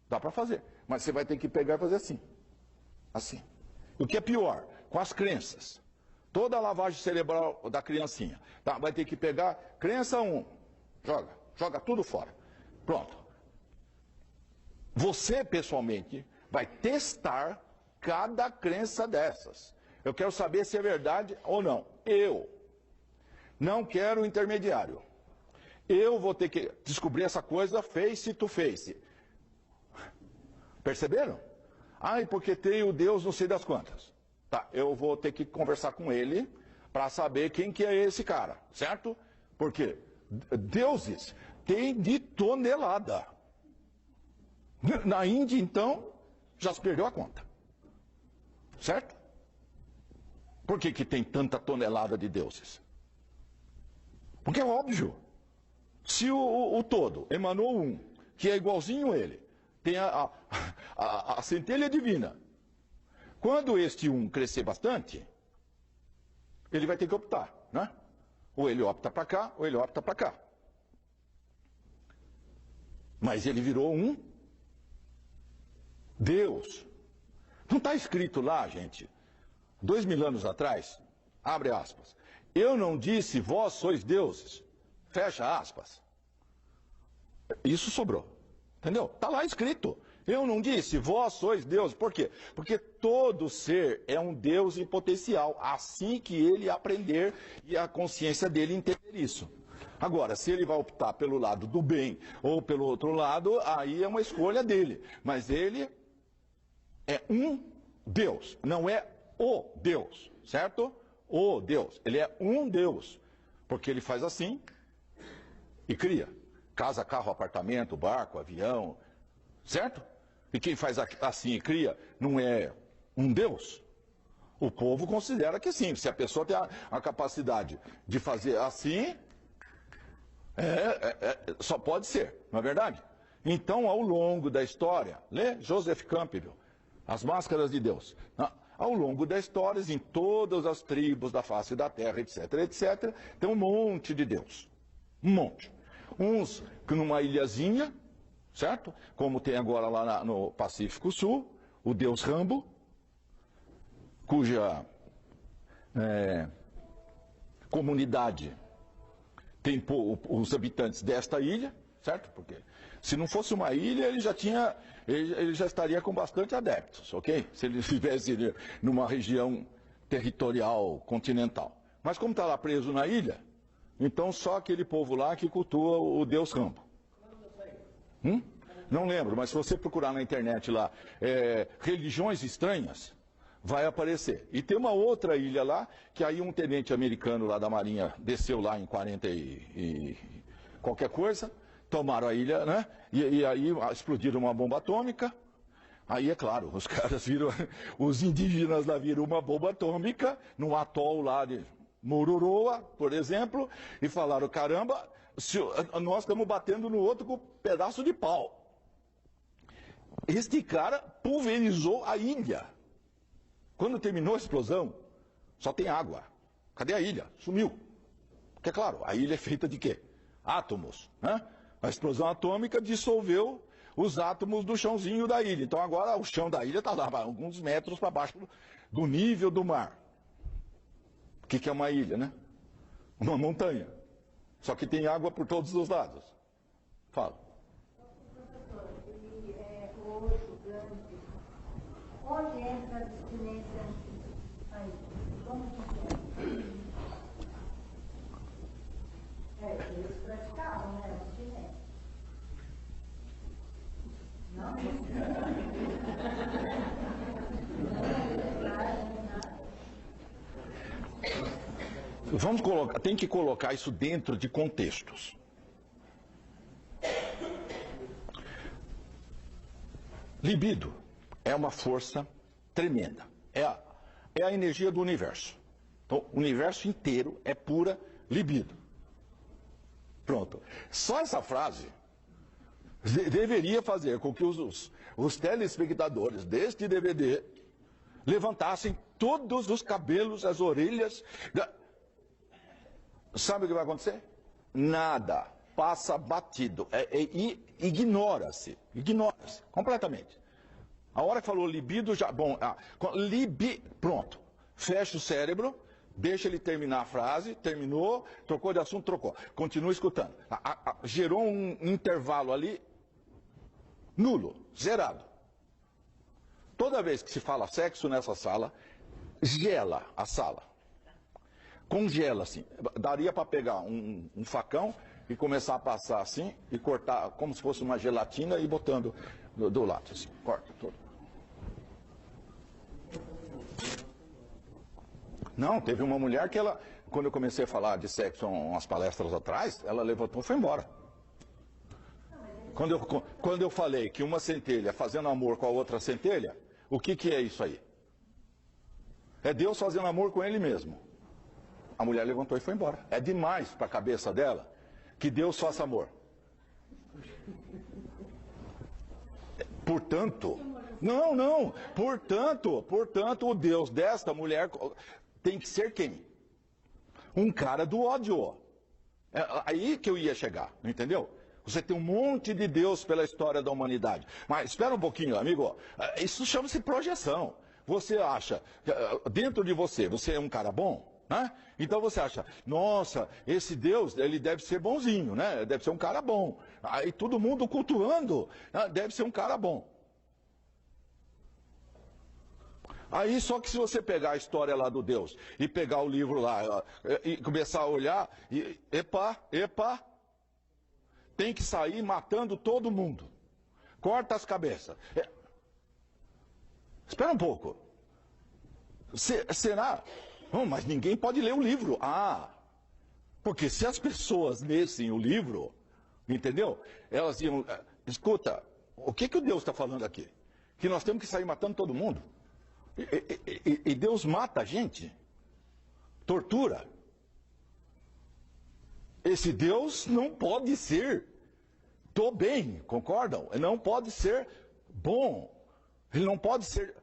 [SPEAKER 1] Dá para fazer. Mas você vai ter que pegar e fazer assim. Assim. O que é pior? Com as crenças. Toda a lavagem cerebral da criancinha. Tá? Vai ter que pegar crença 1. Joga tudo fora. Pronto. Você, pessoalmente, vai testar cada crença dessas. Eu quero saber se é verdade ou não. Eu não quero intermediário. Eu vou ter que descobrir essa coisa face to face. Perceberam? Ai, porque tem o Deus não sei das quantas. Tá, eu vou ter que conversar com ele para saber quem que é esse cara, certo? Porque deuses tem de tonelada. Na Índia, então, já se perdeu a conta. Certo? Por que tem tanta tonelada de deuses? Porque é óbvio. Se o todo emanou um, que é igualzinho a ele, tem a centelha divina. Quando este um crescer bastante, ele vai ter que optar, né? Ou ele opta para cá, ou ele opta para cá. Mas ele virou um Deus. Não está escrito lá, gente, 2000 anos atrás, abre aspas, eu não disse vós sois deuses, fecha aspas. Isso sobrou, entendeu? Está lá escrito. Eu não disse vós sois deuses. Por quê? Porque todo ser é um Deus em potencial, assim que ele aprender e a consciência dele entender isso. Agora, se ele vai optar pelo lado do bem ou pelo outro lado, aí é uma escolha dele. Mas ele é um Deus, não é o Deus, certo? O Deus. Ele é um Deus, porque ele faz assim e cria. Casa, carro, apartamento, barco, avião, certo? E quem faz assim e cria não é um Deus? O povo considera que sim. Se a pessoa tem a capacidade de fazer assim, só pode ser, não é verdade? Então, ao longo da história, lê Joseph Campbell, As Máscaras de Deus. Ao longo da história, em todas as tribos da face da terra, etc., etc., tem um monte de Deus. Um monte. Uns numa ilhazinha, certo? Como tem agora lá no Pacífico Sul, o Deus Rambo, cuja comunidade tem os habitantes desta ilha, certo? Porque se não fosse uma ilha, ele já estaria com bastante adeptos, ok? Se ele estivesse numa região territorial continental. Mas como está lá preso na ilha, então só aquele povo lá que cultua o Deus Rambo. Não lembro, mas se você procurar na internet lá, religiões estranhas, vai aparecer. E tem uma outra ilha lá, que aí um tenente americano lá da Marinha desceu lá em 40 e qualquer coisa, tomaram a ilha, né? E aí explodiram uma bomba atômica. Aí, é claro, os caras viram, os indígenas lá viram uma bomba atômica no atol lá de Mururoa, por exemplo, e falaram, caramba, nós estamos batendo no outro com um pedaço de pau. Este cara pulverizou a ilha. Quando terminou a explosão, só tem água. Cadê a ilha? Sumiu. Porque, é claro, a ilha é feita de quê? Átomos, né? A explosão atômica dissolveu os átomos do chãozinho da ilha. Então agora o chão da ilha está lá, alguns metros para baixo do nível do mar. O que é uma ilha, né? Uma montanha. Só que tem água por todos os lados. Fala.
[SPEAKER 3] Professor, ele é o osso grande. Onde entra a abstinência aí? Como funciona? Eles praticavam, né? Abstinência.
[SPEAKER 1] Vamos colocar, tem que colocar isso dentro de contextos. Libido é uma força tremenda. É a energia do universo. Então, o universo inteiro é pura libido. Pronto. Só essa frase deveria fazer com que os telespectadores deste DVD levantassem todos os cabelos, as orelhas. Sabe o que vai acontecer? Nada. Passa batido. Ignora-se. Ignora-se. Completamente. A hora que falou libido, já. Bom, pronto. Fecha o cérebro, deixa ele terminar a frase, terminou, trocou de assunto, trocou. Continua escutando. Gerou um intervalo ali nulo, zerado. Toda vez que se fala sexo nessa sala, gela a sala. Congela assim. Daria para pegar um facão e começar a passar assim e cortar como se fosse uma gelatina e botando do lado assim. Corta tudo. Não, teve uma mulher que ela, quando eu comecei a falar de sexo umas palestras atrás, ela levantou e foi embora. Quando eu falei que uma centelha fazendo amor com a outra centelha, o que é isso aí? É Deus fazendo amor com ele mesmo. A mulher levantou e foi embora. É demais para a cabeça dela que Deus faça amor. Portanto, portanto, o Deus desta mulher tem que ser quem? Um cara do ódio. É aí que eu ia chegar, entendeu? Você tem um monte de Deus pela história da humanidade. Mas espera um pouquinho, amigo. Isso chama-se projeção. Você acha, dentro de você é um cara bom? Né? Então você acha, nossa, esse Deus, ele deve ser bonzinho, né? Deve ser um cara bom. Aí todo mundo cultuando, deve ser um cara bom. Aí só que se você pegar a história lá do Deus e pegar o livro lá e começar a olhar, epa, tem que sair matando todo mundo. Corta as cabeças. Espera um pouco. Será? Não, mas ninguém pode ler o livro. Porque se as pessoas lessem o livro, entendeu? Elas iam, escuta, o que o Deus está falando aqui? Que nós temos que sair matando todo mundo. E Deus mata a gente. Tortura. Esse Deus não pode ser do bem, concordam? Ele não pode ser bom. Ele não pode ser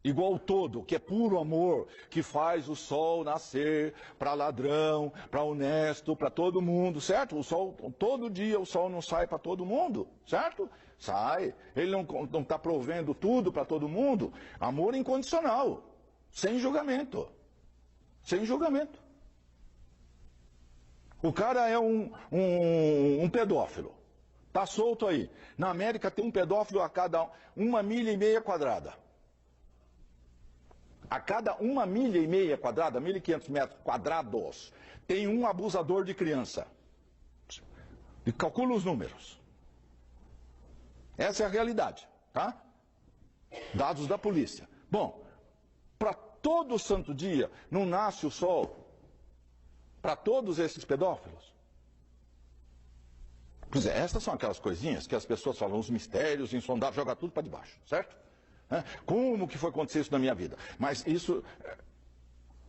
[SPEAKER 1] igual ao todo, que é puro amor, que faz o sol nascer para ladrão, para honesto, para todo mundo, certo? O sol, todo dia o sol não sai para todo mundo, certo? Sai. Ele não está provendo tudo para todo mundo. Amor incondicional, sem julgamento. Sem julgamento. O cara é um pedófilo. Está solto aí. Na América tem um pedófilo a cada 1,5 milha quadrada. A cada 1,5 milha quadrada, 1.500 metros quadrados, tem um abusador de criança. E calcula os números. Essa é a realidade, tá? Dados da polícia. Bom, para todo santo dia não nasce o sol para todos esses pedófilos? Pois é, essas são aquelas coisinhas que as pessoas falam, os mistérios insondáveis, joga tudo para debaixo, certo? Como que foi acontecer isso na minha vida? Mas isso,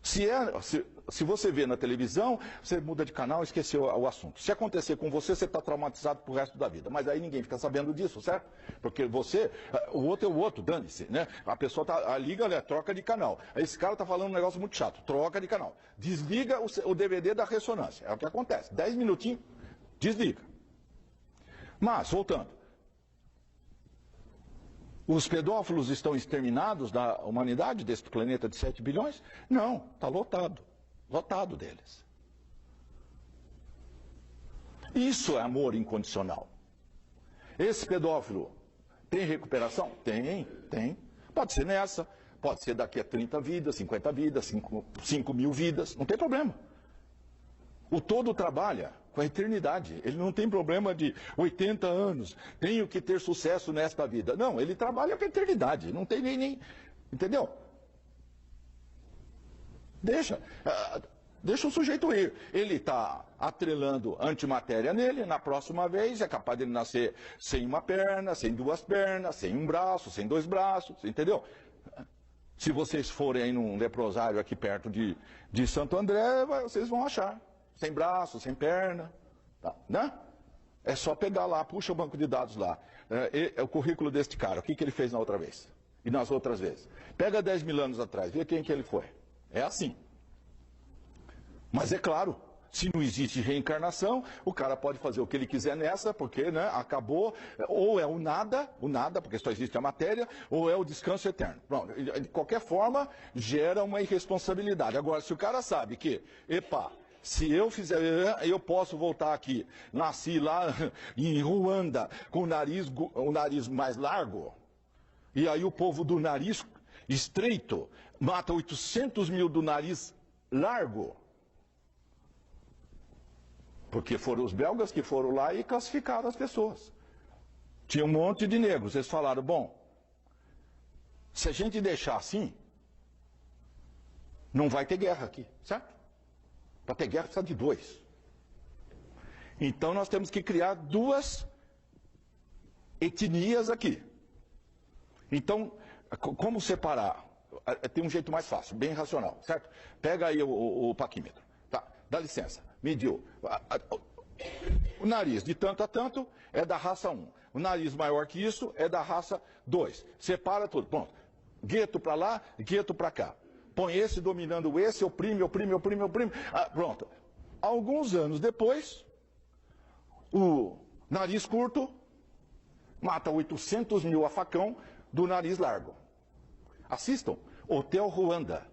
[SPEAKER 1] se você vê na televisão, você muda de canal e esqueceu o assunto. Se acontecer com você, você está traumatizado pro resto da vida. Mas aí ninguém fica sabendo disso, certo? Porque o outro é o outro, dane-se, né? A pessoa liga, troca de canal. Esse cara está falando um negócio muito chato, troca de canal. Desliga o DVD da ressonância. É o que acontece. 10 minutinhos, desliga. Mas, voltando. Os pedófilos estão exterminados da humanidade, desse planeta de 7 bilhões? Não, está lotado. Lotado deles. Isso é amor incondicional. Esse pedófilo tem recuperação? Tem. Pode ser nessa, pode ser daqui a 30 vidas, 50 vidas, 5 mil vidas, não tem problema. O todo trabalha com a eternidade. Ele não tem problema de 80 anos, tenho que ter sucesso nesta vida. Não, ele trabalha com a eternidade. Não tem nem entendeu? Deixa o sujeito ir. Ele está atrelando antimatéria nele, na próxima vez é capaz de ele nascer sem uma perna, sem 2 pernas, sem um braço, sem 2 braços, entendeu? Se vocês forem aí num leprosário aqui perto de Santo André, vocês vão achar. Sem braço, sem perna, tá, né? É só pegar lá, puxa o banco de dados lá. É o currículo deste cara, o que ele fez na outra vez? E nas outras vezes. Pega 10 mil anos atrás, vê quem que ele foi. É assim. Mas é claro, se não existe reencarnação, o cara pode fazer o que ele quiser nessa, porque, né, acabou, ou é o nada, porque só existe a matéria, ou é o descanso eterno. Pronto, de qualquer forma, gera uma irresponsabilidade. Agora, se o cara sabe que, se eu fizer, eu posso voltar aqui, nasci lá em Ruanda com o nariz mais largo, e aí o povo do nariz estreito mata 800 mil do nariz largo, porque foram os belgas que foram lá e classificaram as pessoas. Tinha um monte de negros, eles falaram, bom, se a gente deixar assim, não vai ter guerra aqui, certo? Para ter guerra precisa de 2. Então nós temos que criar 2 etnias aqui. Então, como separar? Tem um jeito mais fácil, bem racional, certo? Pega aí o paquímetro, tá? Dá licença, mediu. O nariz de tanto a tanto é da raça 1. O nariz maior que isso é da raça 2. Separa tudo, pronto. Gueto para lá, gueto para cá. Põe esse dominando esse, oprime. Pronto. Alguns anos depois, o nariz curto mata 800 mil a facão do nariz largo. Assistam. Hotel Ruanda.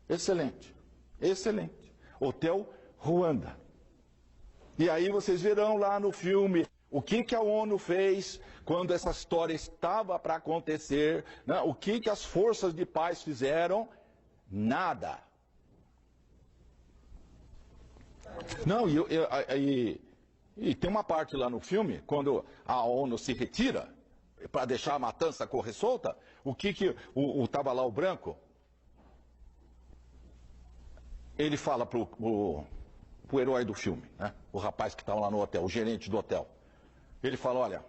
[SPEAKER 1] Excelente. Excelente. Hotel Ruanda. E aí vocês verão lá no filme o que a ONU fez quando essa história estava para acontecer, né? O que as forças de paz fizeram. Nada. Não, e tem uma parte lá no filme, quando a ONU se retira, para deixar a matança correr solta, tava lá o branco, ele fala pro herói do filme, né? O rapaz que estava lá no hotel, o gerente do hotel. Ele fala, olha,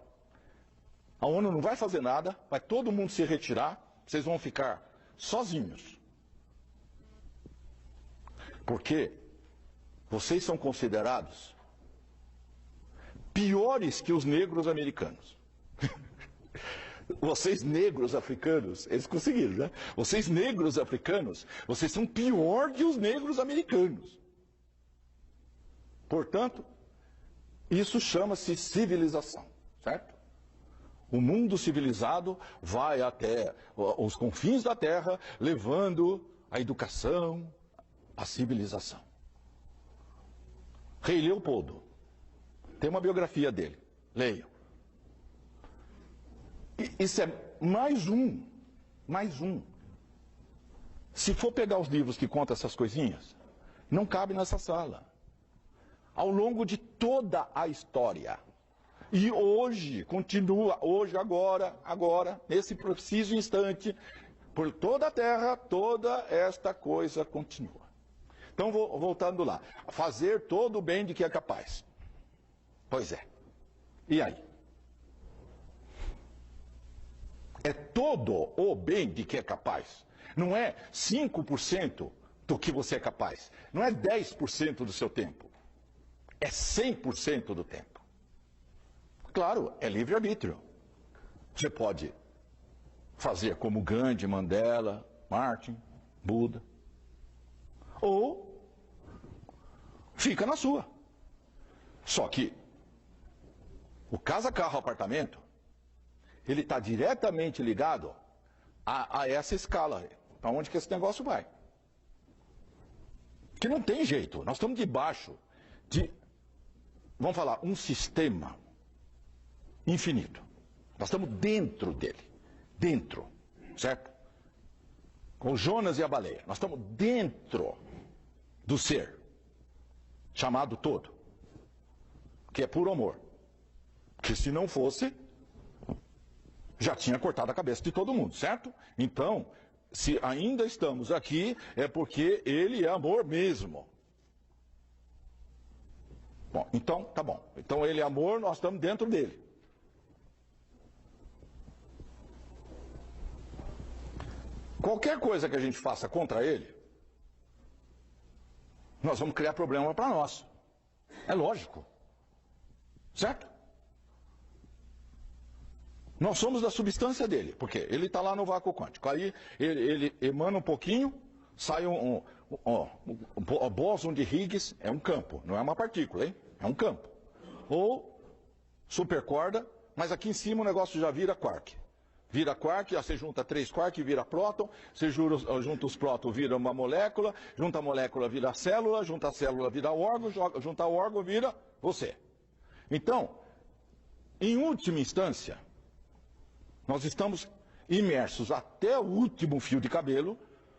[SPEAKER 1] a ONU não vai fazer nada, vai todo mundo se retirar, vocês vão ficar sozinhos. Porque vocês são considerados piores que os negros americanos. Vocês negros africanos, eles conseguiram, né? Vocês negros africanos, vocês são pior que os negros americanos. Portanto, isso chama-se civilização, certo? O mundo civilizado vai até os confins da terra, levando a educação, a civilização. Rei Leopoldo, tem uma biografia dele, leiam. Isso é mais um. Se for pegar os livros que contam essas coisinhas, não cabe nessa sala. Ao longo de toda a história. E hoje, continua, hoje, agora, nesse preciso instante, por toda a terra, toda esta coisa continua. Então, voltando lá. Fazer todo o bem de que é capaz. Pois é. E aí? É todo o bem de que é capaz. Não é 5% do que você é capaz. Não é 10% do seu tempo. É 100% do tempo. Claro, é livre-arbítrio. Você pode fazer como Gandhi, Mandela, Martin, Buda. Ou fica na sua. Só que o casa, carro, apartamento, ele está diretamente ligado a essa escala. Para onde que esse negócio vai? Que não tem jeito. Nós estamos debaixo de, vamos falar, um sistema infinito. Nós estamos dentro dele. Dentro. Certo? Com o Jonas e a baleia. Nós estamos dentro do ser. Chamado todo. Que é puro amor. Porque se não fosse, já tinha cortado a cabeça de todo mundo, certo? Então, se ainda estamos aqui, é porque ele é amor mesmo. Bom, então, tá bom. Então ele é amor, nós estamos dentro dele. Qualquer coisa que a gente faça contra ele, nós vamos criar problema para nós. É lógico. Certo? Nós somos da substância dele, porque ele está lá no vácuo quântico. Aí ele emana um pouquinho, sai o bóson de Higgs, é um campo, não é uma partícula, hein? É um campo. Ou supercorda, mas aqui em cima o negócio já vira quark. Vira quark, você junta 3 quark, vira próton, você junta os prótons, vira uma molécula, junta a molécula, vira célula, junta a célula, vira órgão, junta o órgão, vira você. Então, em última instância, nós estamos imersos até o último fio de cabelo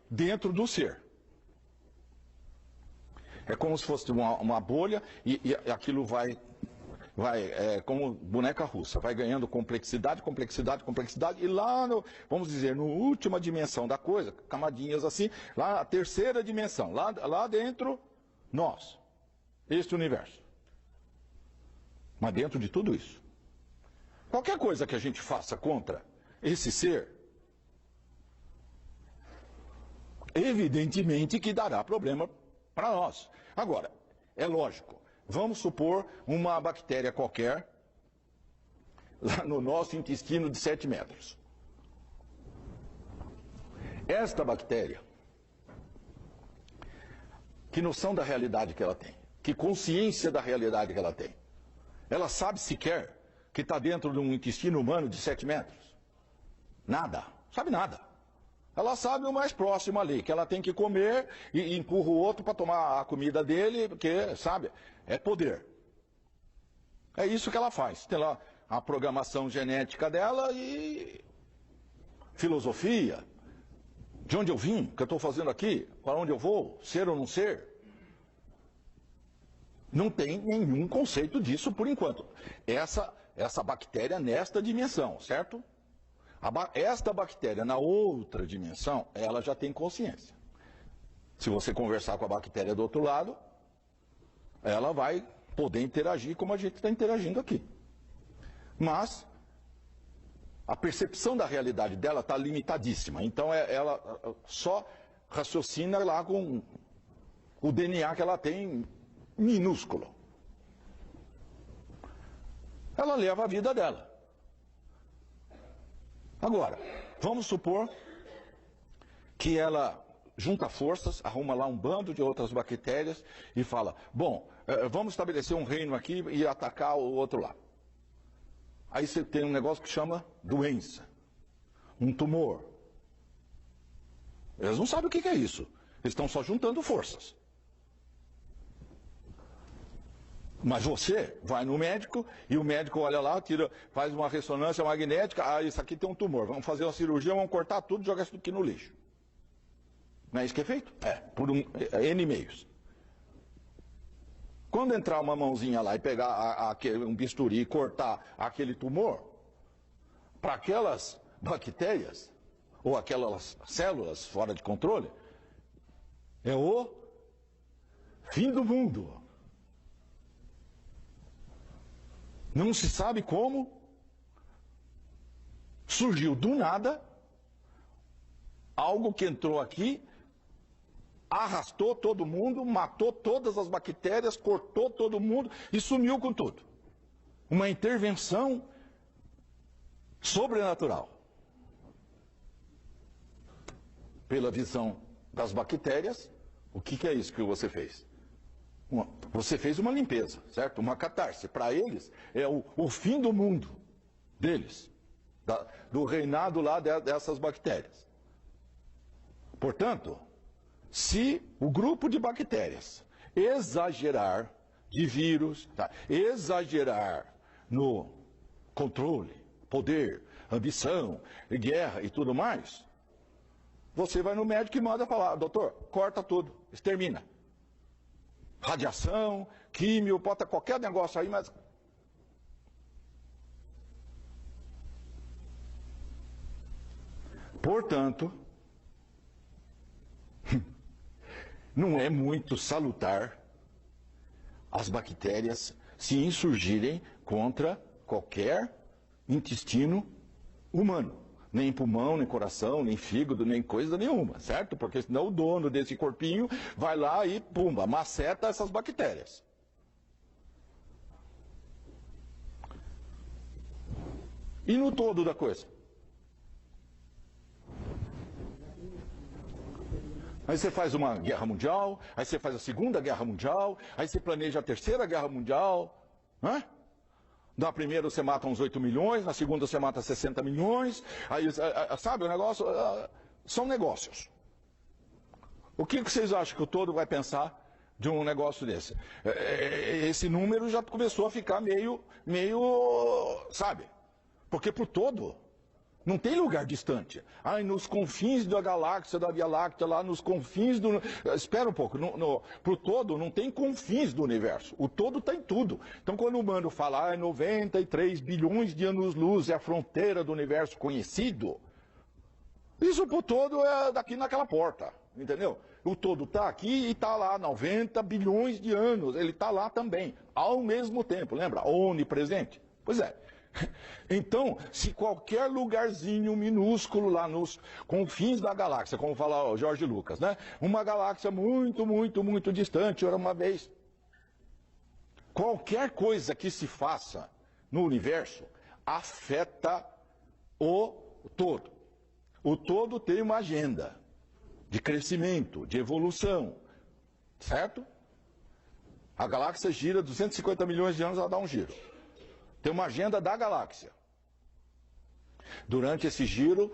[SPEAKER 1] dentro do ser. É como se fosse uma bolha e aquilo vai como boneca russa, vai ganhando complexidade, complexidade, complexidade, e lá, vamos dizer, na última dimensão da coisa, camadinhas assim, lá a terceira dimensão, lá dentro, nós, este universo. Mas dentro de tudo isso, qualquer coisa que a gente faça contra esse ser, evidentemente que dará problema para nós. Agora, é lógico, vamos supor uma bactéria qualquer lá no nosso intestino de 7 metros. Esta bactéria, que noção da realidade que ela tem? Que consciência da realidade que ela tem? Ela sabe sequer que está dentro de um intestino humano de 7 metros? Nada. Sabe nada. Ela sabe o mais próximo ali, que ela tem que comer e empurra o outro para tomar a comida dele, porque, sabe, é poder. É isso que ela faz. Tem lá a programação genética dela e filosofia. De onde eu vim, o que eu estou fazendo aqui, para onde eu vou, ser ou não ser. Não tem nenhum conceito disso por enquanto. Essa bactéria nesta dimensão, certo? Esta bactéria na outra dimensão, ela já tem consciência. Se você conversar com a bactéria do outro lado, ela vai poder interagir como a gente está interagindo aqui. Mas a percepção da realidade dela está limitadíssima. Então ela só raciocina lá com o DNA que ela tem minúsculo. Ela leva a vida dela. Agora, vamos supor que ela junta forças, arruma lá um bando de outras bactérias e fala, bom, vamos estabelecer um reino aqui e atacar o outro lá. Aí você tem um negócio que chama doença, um tumor. Eles não sabem o que é isso. Eles estão só juntando forças. Mas você vai no médico e o médico olha lá, faz uma ressonância magnética, isso aqui tem um tumor, vamos fazer uma cirurgia, vamos cortar tudo e jogar isso aqui no lixo. Não é isso que é feito? Por N meios. Quando entrar uma mãozinha lá e pegar um bisturi e cortar aquele tumor, para aquelas bactérias, ou aquelas células fora de controle, é o fim do mundo. Não se sabe como surgiu do nada algo que entrou aqui, arrastou todo mundo, matou todas as bactérias, cortou todo mundo e sumiu com tudo. Uma intervenção sobrenatural. Pela visão das bactérias, o que é isso que você fez? Você fez uma limpeza, certo? Uma catarse. Para eles, é o fim do mundo deles, do reinado lá dessas bactérias. Portanto, se o grupo de bactérias exagerar de vírus, exagerar no controle, poder, ambição, guerra e tudo mais, você vai no médico e manda falar, doutor, corta tudo, extermina. Radiação, químio, bota qualquer negócio aí, mas... Portanto, não é muito salutar as bactérias se insurgirem contra qualquer intestino humano. Nem pulmão, nem coração, nem fígado, nem coisa nenhuma, certo? Porque senão o dono desse corpinho vai lá e, pumba, maceta essas bactérias. E no todo da coisa? Aí você faz uma guerra mundial, aí você faz a Segunda Guerra Mundial, aí você planeja a Terceira Guerra Mundial, né? Na primeira você mata uns 8 milhões, na segunda você mata 60 milhões, aí, sabe, o negócio, são negócios. O que vocês acham que o todo vai pensar de um negócio desse? Esse número já começou a ficar meio, sabe? Porque pro todo não tem lugar distante. Ai, nos confins da galáxia, da Via Láctea, lá nos confins do... Espera um pouco, pro todo não tem confins do universo. O todo está em tudo. Então quando o humano fala, 93 bilhões de anos-luz é a fronteira do universo conhecido, isso pro todo é daqui naquela porta, entendeu? O todo está aqui e está lá, 90 bilhões de anos, ele está lá também, ao mesmo tempo, lembra? Onipresente. Pois é. Então, se qualquer lugarzinho minúsculo lá nos confins da galáxia, como fala o Jorge Lucas, né? Uma galáxia muito, muito, muito distante, era uma vez. Qualquer coisa que se faça no universo afeta o todo. O todo tem uma agenda de crescimento, de evolução, certo? A galáxia gira 250 milhões de anos, ela dá um giro. Tem uma agenda da galáxia. Durante esse giro,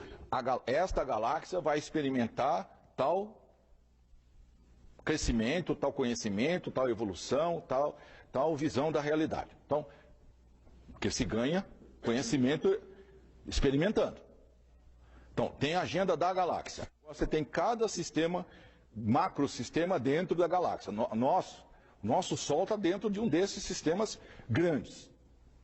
[SPEAKER 1] esta galáxia vai experimentar tal crescimento, tal conhecimento, tal evolução, tal visão da realidade. Então, porque se ganha conhecimento experimentando. Então, tem a agenda da galáxia. Você tem cada sistema, macrosistema dentro da galáxia. Nosso Sol está dentro de um desses sistemas grandes.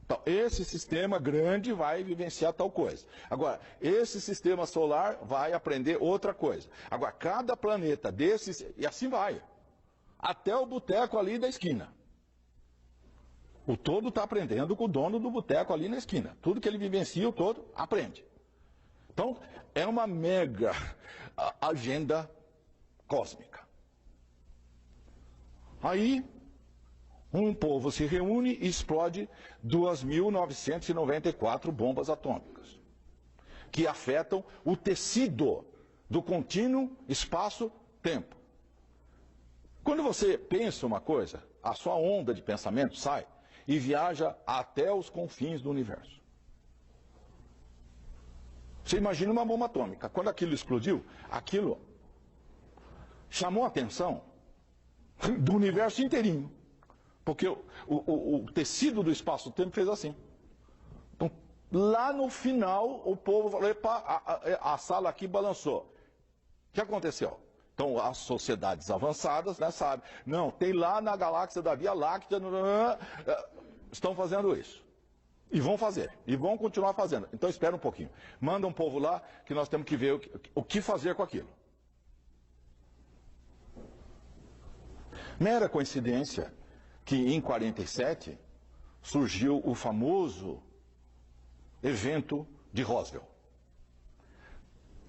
[SPEAKER 1] Então, esse sistema grande vai vivenciar tal coisa. Agora, esse sistema solar vai aprender outra coisa. Agora, cada planeta desses, e assim vai. Até o boteco ali da esquina. O todo está aprendendo com o dono do boteco ali na esquina. Tudo que ele vivencia, o todo aprende. Então, é uma mega agenda cósmica. Aí, um povo se reúne e explode 2.994 bombas atômicas, que afetam o tecido do contínuo espaço-tempo. Quando você pensa uma coisa, a sua onda de pensamento sai e viaja até os confins do universo. Você imagina uma bomba atômica. Quando aquilo explodiu, aquilo chamou a atenção do universo inteirinho. Porque o tecido do espaço-tempo fez assim. Então, lá no final, o povo falou, epa, a sala aqui balançou. O que aconteceu? Então, as sociedades avançadas, né, sabem. Não, tem lá na galáxia da Via Láctea, estão fazendo isso. E vão fazer. E vão continuar fazendo. Então, espera um pouquinho. Manda um povo lá, que nós temos que ver o que fazer com aquilo. Mera coincidência que em 47 surgiu o famoso evento de Roswell.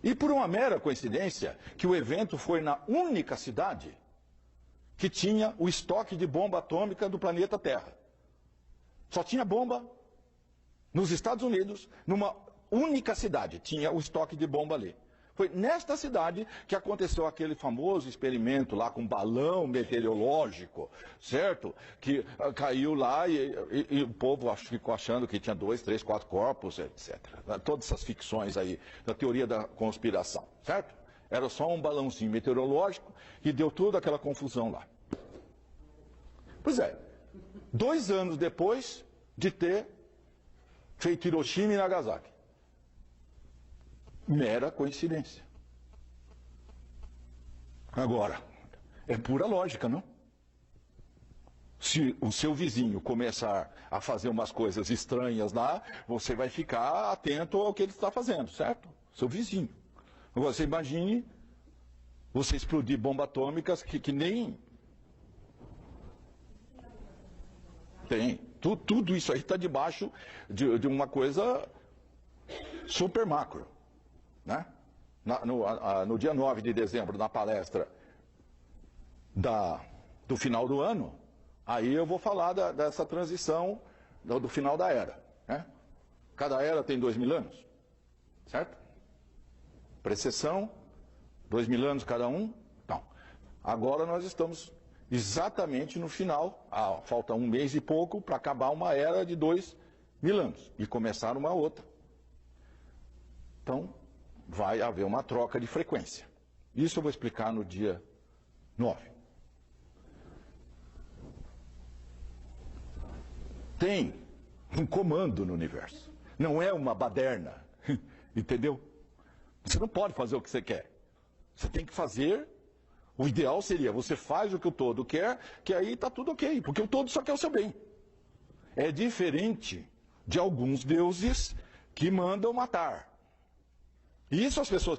[SPEAKER 1] E por uma mera coincidência, que o evento foi na única cidade que tinha o estoque de bomba atômica do planeta Terra. Só tinha bomba nos Estados Unidos, numa única cidade, tinha o estoque de bomba ali. Foi nesta cidade que aconteceu aquele famoso experimento lá com balão meteorológico, certo? Que caiu lá e o povo ficou achando que tinha 2, 3, 4 corpos, etc. Todas essas ficções aí da teoria da conspiração, certo? Era só um balãozinho meteorológico e deu toda aquela confusão lá. Pois é, 2 anos depois de ter feito Hiroshima e Nagasaki. Mera coincidência. Agora, é pura lógica, não? Se o seu vizinho começar a fazer umas coisas estranhas lá, você vai ficar atento ao que ele está fazendo, certo? Seu vizinho. Agora, você imagine você explodir bombas atômicas que nem... Tem. Tudo isso aí está debaixo de uma coisa super macro. né? No dia 9 de dezembro, na palestra do final do ano, aí eu vou falar dessa transição do final da era, né? Cada era tem 2000 anos, certo? Precessão, 2000 anos cada um. Então, agora nós estamos exatamente no final, falta um mês e pouco para acabar uma era de 2000 anos e começar uma outra. Então, vai haver uma troca de frequência. Isso eu vou explicar no dia 9. Tem um comando no universo. Não é uma baderna. Entendeu? Você não pode fazer o que você quer. Você tem que fazer. O ideal seria, você faz o que o todo quer, que aí está tudo ok, porque o todo só quer o seu bem. É diferente de alguns deuses que mandam matar. Isso as pessoas